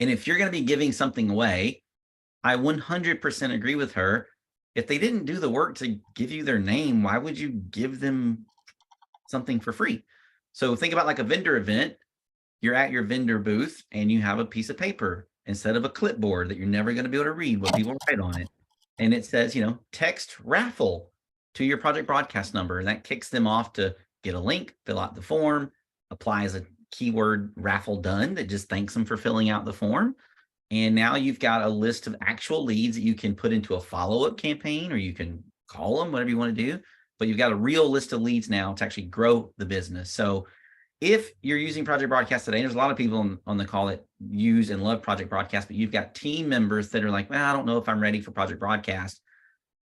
And if you're going to be giving something away, I 100% agree with her. If they didn't do the work to give you their name, why would you give them something for free? So think about like a vendor event. You're at your vendor booth and you have a piece of paper instead of a clipboard that you're never going to be able to read what people write on it. And it says, text raffle to your Project Broadcast number. And that kicks them off to get a link, fill out the form, applies a keyword raffle done that just thanks them for filling out the form. And now you've got a list of actual leads that you can put into a follow-up campaign, or you can call them, whatever you want to do. But you've got a real list of leads now to actually grow the business. So if you're using Project Broadcast today, there's a lot of people on the call that use and love Project Broadcast, but you've got team members that are like, well, I don't know if I'm ready for Project Broadcast.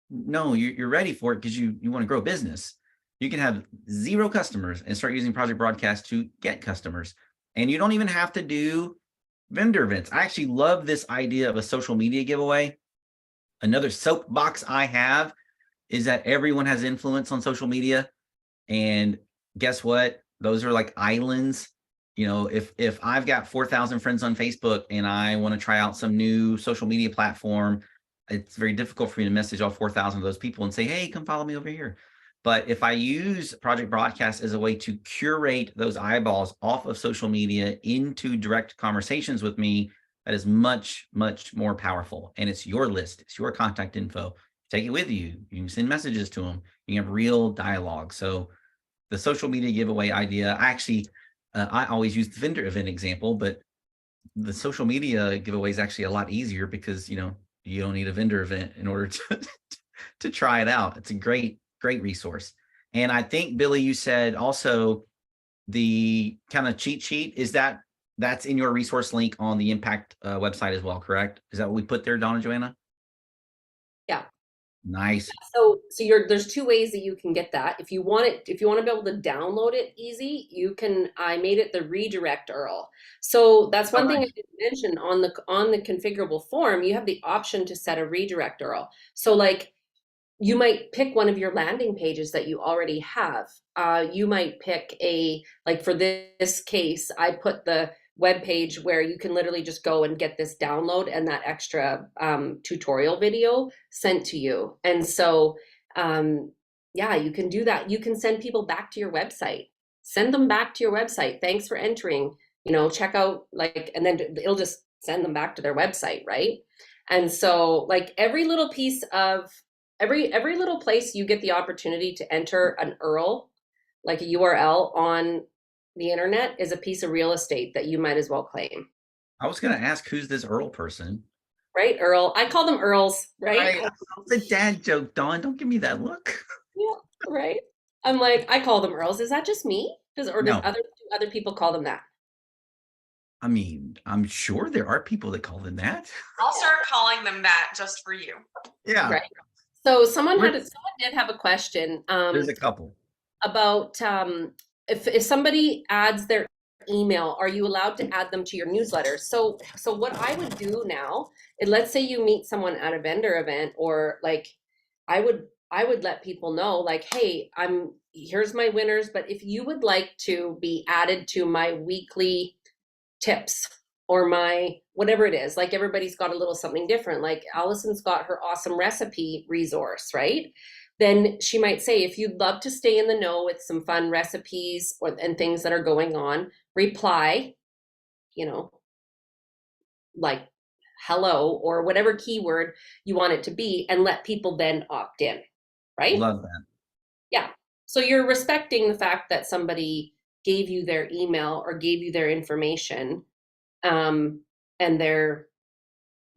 No, you're ready for it because you want to grow business. You can have 0 customers and start using Project Broadcast to get customers. And you don't even have to do vendor events. I actually love this idea of a social media giveaway. Another soapbox I have is that everyone has influence on social media. And guess what? Those are like islands. If I've got 4,000 friends on Facebook and I want to try out some new social media platform, it's very difficult for me to message all 4,000 of those people and say, hey, come follow me over here. But if I use Project Broadcast as a way to curate those eyeballs off of social media into direct conversations with me, that is much, much more powerful. And it's your list. It's your contact info. Take it with you. You can send messages to them. You can have real dialogue. So the social media giveaway idea, I always use the vendor event example, but the social media giveaway is actually a lot easier because, you don't need a vendor event in order to try it out. It's a great resource. And I think, Billie, you said also the kind of cheat sheet, that's in your resource link on the Impact website as well, correct? Is that what we put there, Donna Joanna? Yeah. Nice. So there's two ways that you can get that. If you want to be able to download it easy, I made it the redirect URL. So that's one thing I didn't mention on the configurable form. You have the option to set a redirect URL. So like, you might pick one of your landing pages that you already have. You might pick like for this case, I put the web page where you can literally just go and get this download and that extra tutorial video sent to you. And so, yeah, you can do that. You can send people back to your website. Send them back to your website. Thanks for entering, check out and then it'll just send them back to their website, right? And so like every little piece of every little place you get the opportunity to enter an URL, like a URL on the internet, is a piece of real estate that you might as well claim. I was going to ask, who's this Earl person? Right, Earl. I call them Earls, right? It's a dad joke, Dawn. Don't give me that look. Yeah, right. I'm like, I call them Earls. Is that just me? Do other people call them that? I mean, I'm sure there are people that call them that. I'll start calling them that just for you. Yeah. Right. So someone did have a question. There's a couple about if somebody adds their email, are you allowed to add them to your newsletter? So what I would do now, let's say you meet someone at a vendor event, or like I would let people know, like, hey, here's my winners, but if you would like to be added to my weekly tips or my whatever it is, like everybody's got a little something different, like Allison's got her awesome recipe resource, right? Then she might say, if you'd love to stay in the know with some fun recipes and things that are going on, reply, like hello or whatever keyword you want it to be, and let people then opt in, right? Love that. Yeah. So you're respecting the fact that somebody gave you their email or gave you their information, and they're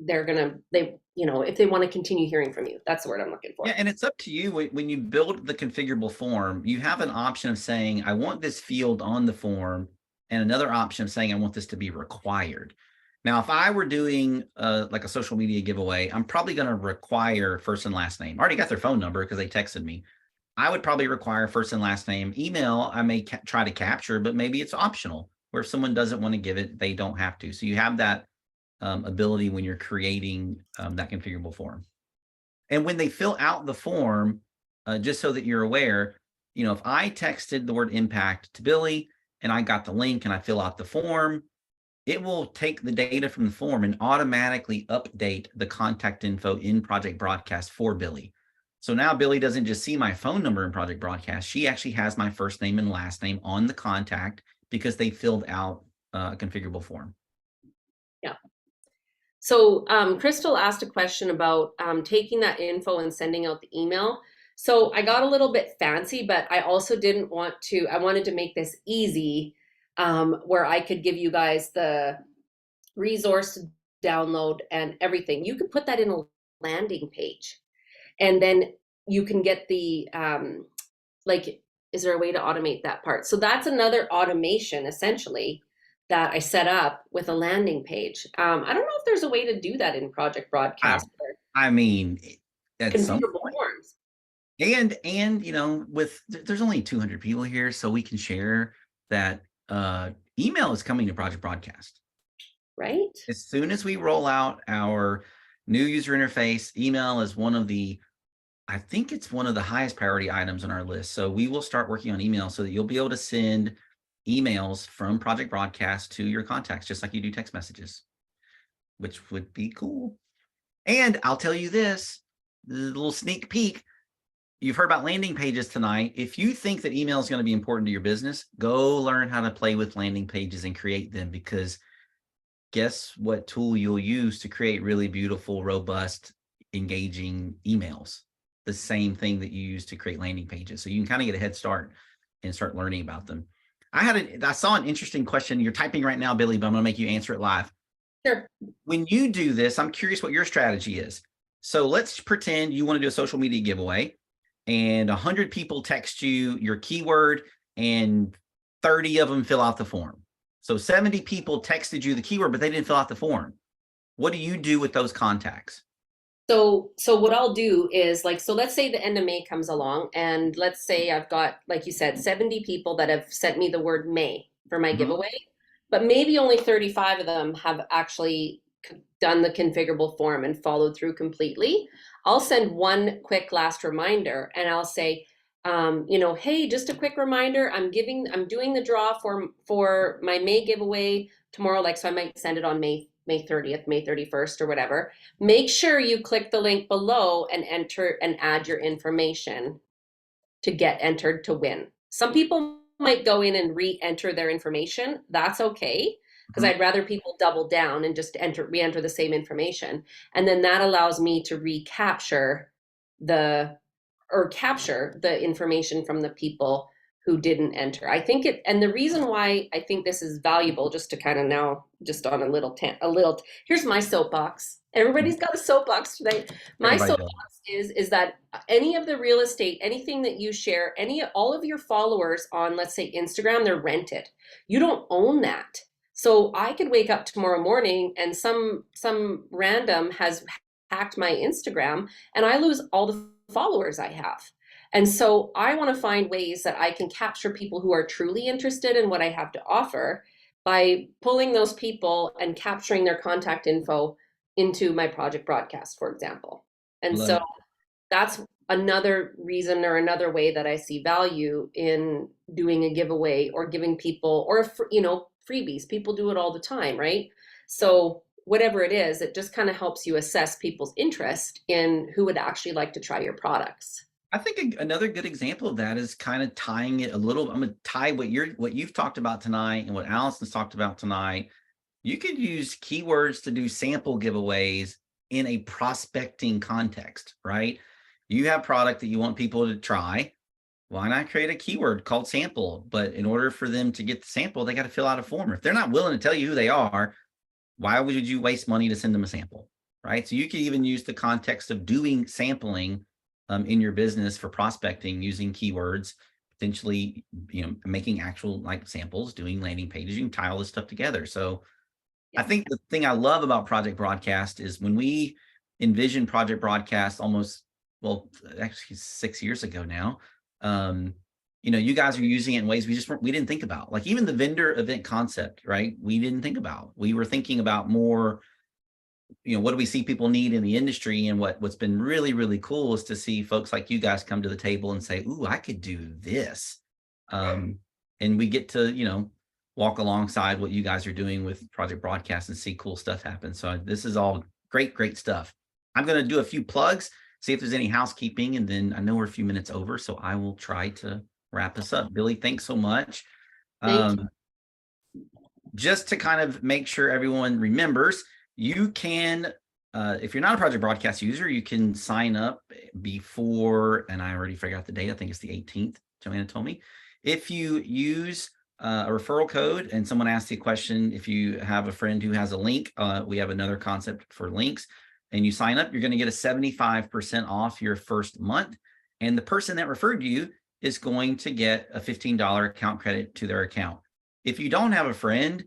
gonna, if they want to continue hearing from you, that's the word I'm looking for. Yeah, and it's up to you. When you build the configurable form, you have an option of saying, I want this field on the form, and another option of saying, I want this to be required. Now, if I were doing like a social media giveaway, I'm probably going to require first and last name. I already got their phone number because they texted me. I would probably require first and last name. Email, I may try to capture, but maybe it's optional, where if someone doesn't want to give it, they don't have to. So you have that ability when you're creating that configurable form. And when they fill out the form, just so that you're aware, if I texted the word impact to Billie and I got the link and I fill out the form, it will take the data from the form and automatically update the contact info in Project Broadcast for Billie. So now Billie doesn't just see my phone number in Project Broadcast. She actually has my first name and last name on the contact because they filled out a configurable form. Yeah. So Crystal asked a question about taking that info and sending out the email. So I got a little bit fancy, but I also I wanted to make this easy, where I could give you guys the resource to download and everything. You could put that in a landing page, and then you can get the, is there a way to automate that part? So that's another automation essentially that I set up with a landing page. I don't know if there's a way to do that in Project Broadcast. I mean, at some Configurable forms. And there's only 200 people here, so we can share that email is coming to Project Broadcast. Right. As soon as we roll out our new user interface, email is I think it's one of the highest priority items on our list. So we will start working on email so that you'll be able to send emails from Project Broadcast to your contacts, just like you do text messages, which would be cool. And I'll tell you this, the little sneak peek. You've heard about landing pages tonight. If you think that email is going to be important to your business, go learn how to play with landing pages and create them, because guess what tool you'll use to create really beautiful, robust, engaging emails? The same thing that you use to create landing pages. So you can kind of get a head start and start learning about them. I saw an interesting question. You're typing right now, Billie, but I'm going to make you answer it live. Sure. When you do this, I'm curious what your strategy is. So let's pretend you want to do a social media giveaway and 100 people text you your keyword and 30 of them fill out the form. So 70 people texted you the keyword, but they didn't fill out the form. What do you do with those contacts? So what I'll do is, like, so let's say the end of May comes along, and let's say I've got, like you said, 70 people that have sent me the word May for my giveaway, but maybe only 35 of them have actually done the configurable form and followed through completely. I'll send one quick last reminder, and I'll say, hey, just a quick reminder, I'm doing the draw for my May giveaway tomorrow. Like, so I might send it on May 30th, May 31st, or whatever. Make sure you click the link below and enter and add your information to get entered to win. Some people might go in and re-enter their information. That's okay, because I'd rather people double down and just re-enter the same information. And then that allows me to capture the information from the people who didn't enter. I think and the reason why I think this is valuable, just to kind of now, just on here's my soapbox. Everybody's got a soapbox tonight. My soapbox is that any of the real estate, anything that you share, all of your followers on, let's say, Instagram, they're rented. You don't own that. So I could wake up tomorrow morning and some random has hacked my Instagram and I lose all the followers I have. And so I want to find ways that I can capture people who are truly interested in what I have to offer by pulling those people and capturing their contact info into my project broadcast, for example. And so that's another reason or another way that I see value in doing a giveaway or giving people, or, freebies. People do it all the time, right? So whatever it is, it just kind of helps you assess people's interest in who would actually like to try your products. I think another good example of that is kind of tying it a little. I'm going to tie what you've talked about tonight and what Alison's talked about tonight. You could use keywords to do sample giveaways in a prospecting context, right? You have product that you want people to try. Why not create a keyword called sample? But in order for them to get the sample, they got to fill out a form. If they're not willing to tell you who they are, why would you waste money to send them a sample, right? So you could even use the context of doing sampling in your business for prospecting using keywords, potentially, making actual like samples, doing landing pages. You can tie all this stuff together. So I think the thing I love about Project Broadcast is when we envisioned Project Broadcast actually 6 years ago now, you guys are using it in ways we didn't think about. Like even the vendor event concept, right? We didn't think about. We were thinking about more, what do we see people need in the industry? And what's been really, really cool is to see folks like you guys come to the table and say, ooh, I could do this. And we get to, walk alongside what you guys are doing with Project Broadcast and see cool stuff happen. So this is all great, great stuff. I'm going to do a few plugs, see if there's any housekeeping, and then I know we're a few minutes over, so I will try to wrap us up. Billie, thanks so much. Thank you. Just to kind of make sure everyone remembers, you can, if you're not a Project Broadcast user, you can sign up before, and I already figured out the date, I think it's the 18th, Joanna told me. If you use a referral code and someone asks you a question, if you have a friend who has a link, we have another concept for links, and you sign up, you're going to get a 75% off your first month. And the person that referred you is going to get a $15 account credit to their account. If you don't have a friend,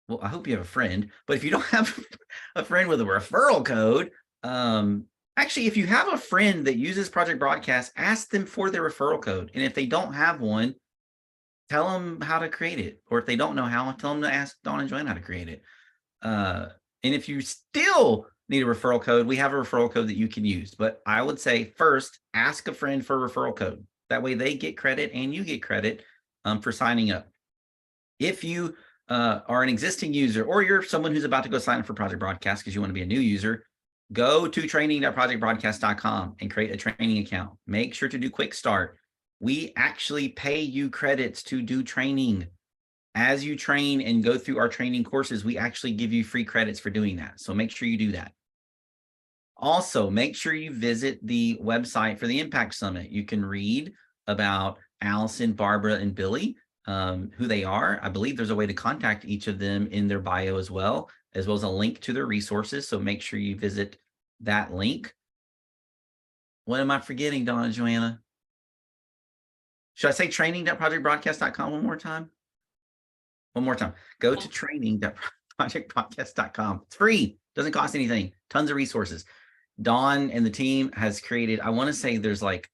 well, I hope you have a friend, but if you don't have a friend with a referral code, actually, if you have a friend that uses Project Broadcast, ask them for their referral code. And if they don't have one, tell them how to create it. Or if they don't know how, tell them to ask Dawn and Joanne how to create it. And if you still need a referral code, we have a referral code that you can use. But I would say first, ask a friend for a referral code. That way they get credit and you get credit for signing up. If you are an existing user, or you're someone who's about to go sign up for Project Broadcast because you want to be a new user, Go to training.projectbroadcast.com and create a training account. Make sure to do quick start. We actually pay you credits to do training. As you train and go through our training courses, we actually give you free credits for doing that. So make sure you do that. Also, make sure you visit the website for the Impact Summit. You can read about Alison, Barbara, and Billie, who they are. I believe there's a way to contact each of them in their bio as well as a link to their resources. So make sure you visit that link. What am I forgetting, Donna, Joanna? Should I say training.projectbroadcast.com one more time? One more time. Go to training.projectbroadcast.com. It's free. Doesn't cost anything. Tons of resources. Dawn and the team has created, I want to say there's like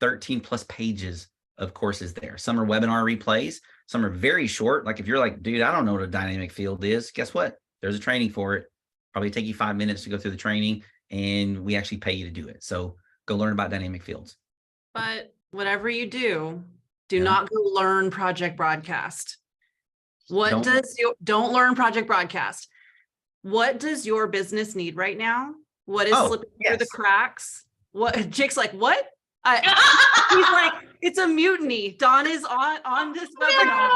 13 plus pages of courses there. Some are webinar replays. Some are very short. Like if you're like, dude, I don't know what a dynamic field is. Guess what? There's a training for it. Probably take you 5 minutes to go through the training, and we actually pay you to do it. So go learn about dynamic fields. But whatever you do, not go learn Project Broadcast. Don't learn Project Broadcast. What does your business need right now? What is slipping through the cracks? What Jake's like, what? He's like, it's a mutiny. Dawn is on this webinar.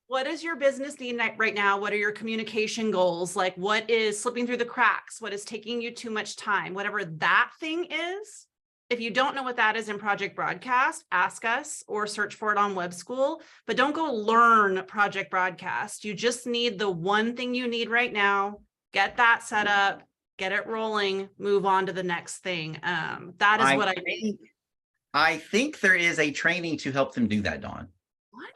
What does your business need right now? What are your communication goals? Like, what is slipping through the cracks? What is taking you too much time? Whatever that thing is. If you don't know what that is in Project Broadcast, ask us or search for it on Web School, but don't go learn Project Broadcast. You just need the one thing you need right now. Get that set up, get it rolling, move on to the next thing. That is what I think. I think there is a training to help them do that, Dawn. What?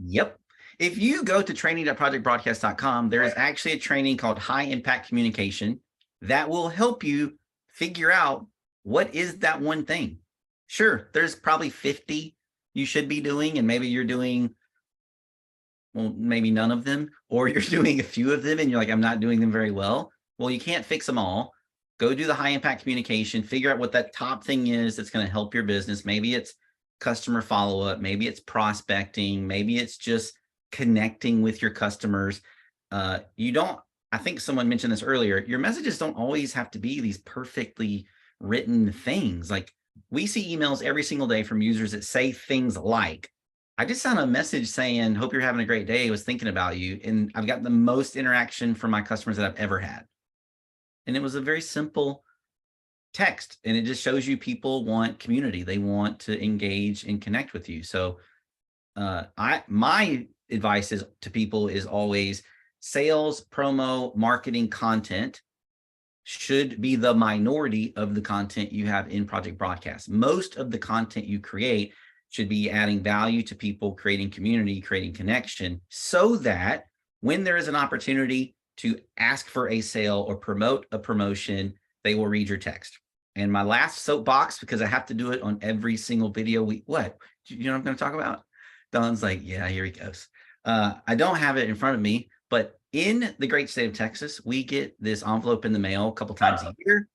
Yep. If you go to training.projectbroadcast.com, there is actually a training called High Impact Communication that will help you figure out what is that one thing. Sure, there's probably 50 you should be doing, and maybe you're doing, well, maybe none of them, or you're doing a few of them and you're like, I'm not doing them very well. Well, you can't fix them all. Go do the high impact communication, figure out what that top thing is that's going to help your business. Maybe it's customer follow-up, maybe it's prospecting, maybe it's just connecting with your customers. I think someone mentioned this earlier, your messages don't always have to be these perfectly written things. Like we see emails every single day from users that say things like, I just sent a message saying, hope you're having a great day. I was thinking about you. And I've got the most interaction from my customers that I've ever had. And it was a very simple text. And it just shows you people want community. They want to engage and connect with you. So my advice to people is always sales, promo, marketing content should be the minority of the content you have in Project Broadcast. Most of the content you create should be adding value to people, creating community, creating connection, so that when there is an opportunity to ask for a sale or promote a promotion, they will read your text. And my last soapbox, because I have to do it on every single video what? You know what I'm going to talk about? Don's like, yeah, here he goes. I don't have it in front of me, but in the great state of Texas, we get this envelope in the mail a couple times a year,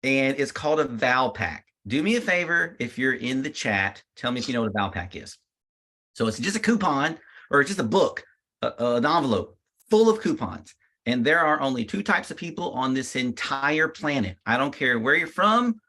and it's called a Val Pack. Do me a favor, if you're in the chat, tell me if you know what a Val Pack is. So it's just a coupon or just a book, an envelope full of coupons. And there are only two types of people on this entire planet. I don't care where you're from.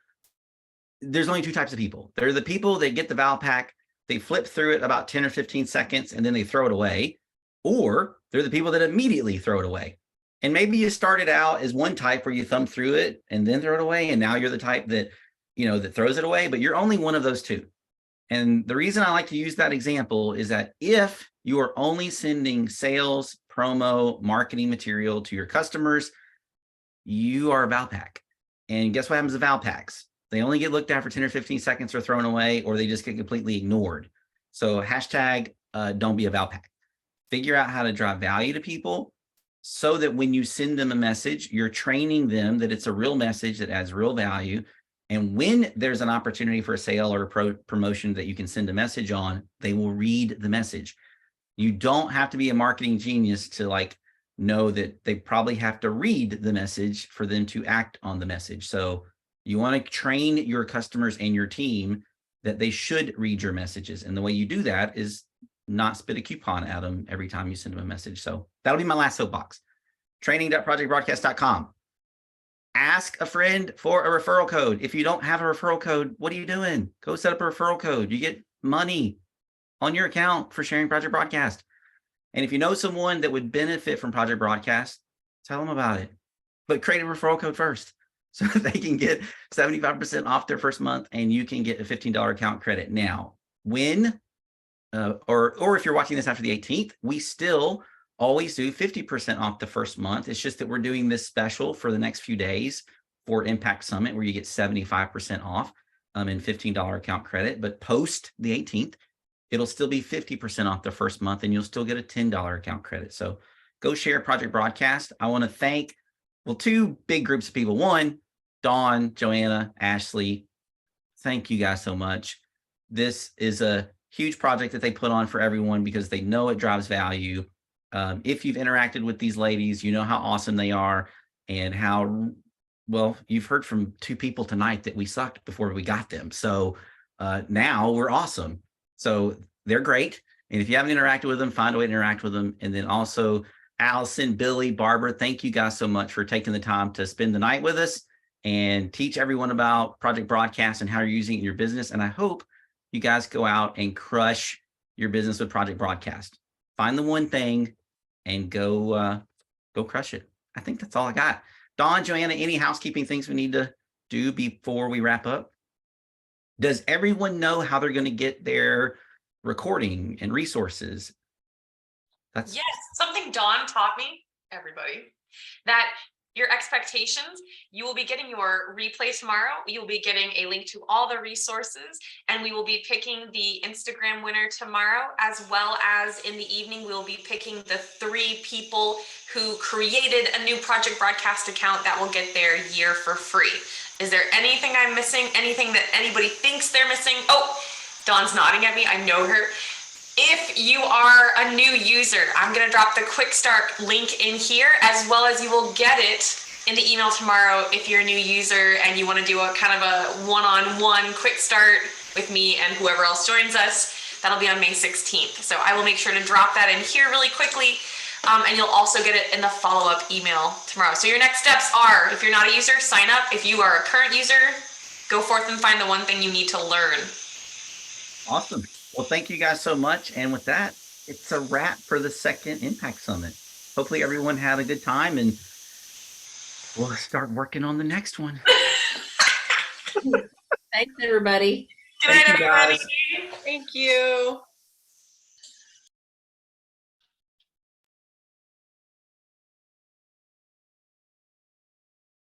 There's only two types of people. They're the people that get the Val Pack, they flip through it about 10 or 15 seconds, and then they throw it away. Or they're the people that immediately throw it away. And maybe you started out as one type where you thumb through it and then throw it away. And now you're the type that, that throws it away, but you're only one of those two. And the reason I like to use that example is that if you are only sending sales, promo, marketing material to your customers, you are a Val Pack. And guess what happens to Val Packs? They only get looked at for 10 or 15 seconds or thrown away, or they just get completely ignored. So hashtag don't be a Val Pack. Figure out how to drive value to people so that when you send them a message, you're training them that it's a real message that adds real value. And when there's an opportunity for a sale or a promotion that you can send a message on, they will read the message. You don't have to be a marketing genius to know that they probably have to read the message for them to act on the message. So you want to train your customers and your team that they should read your messages. And the way you do that is not spit a coupon at them every time you send them a message. So that'll be my last soapbox. training.projectbroadcast.com. Ask a friend for a referral code. If you don't have a referral code, what are you doing? Go set up a referral code. You get money on your account for sharing Project Broadcast. And if you know someone that would benefit from Project Broadcast, tell them about it. But create a referral code first so they can get 75% off their first month and you can get a $15 account credit. Now, when, or if you're watching this after the 18th, we still always do 50% off the first month. It's just that we're doing this special for the next few days for Impact Summit where you get 75% off and $15 account credit. But post the 18th, it'll still be 50% off the first month and you'll still get a $10 account credit. So go share Project Broadcast. I want to thank, well, two big groups of people. One, Dawn, Joanna, Ashley. Thank you guys so much. This is a huge project that they put on for everyone because they know it drives value. If you've interacted with these ladies, you know how awesome they are and how, well, you've heard from two people tonight that we sucked before we got them. So now we're awesome. So they're great. And if you haven't interacted with them, find a way to interact with them. And then also Alison, Billie, Barbara, thank you guys so much for taking the time to spend the night with us and teach everyone about Project Broadcast and how you're using it in your business. And I hope you guys go out and crush your business with Project Broadcast. Find the one thing and go crush it. I think that's all I got. Dawn, Joanna, any housekeeping things we need to do before we wrap up? Does everyone know how they're going to get their recording and resources? That's Yes, something Dawn taught me, everybody, that your expectations, you will be getting your replay tomorrow. You'll be getting a link to all the resources, and we will be picking the Instagram winner tomorrow, as well as in the evening, we'll be picking the 3 people who created a new Project Broadcast account that will get their year for free. Is there anything I'm missing? Anything that anybody thinks they're missing? Oh, Dawn's nodding at me. I know her. If you are a new user, I'm going to drop the quick start link in here, as well as you will get it in the email tomorrow if you're a new user and you want to do a kind of a one-on-one quick start with me and whoever else joins us. That'll be on May 16th. So I will make sure to drop that in here really quickly. And you'll also get it in the follow-up email tomorrow. So your next steps are, if you're not a user, sign up. If you are a current user, go forth and find the one thing you need to learn. awesome. Well, thank you guys so much. And with that, it's a wrap for the second Impact Summit. Hopefully everyone had a good time and we'll start working on the next one. Thanks, everybody. Good night, Thank you, guys. everybody. Thank you.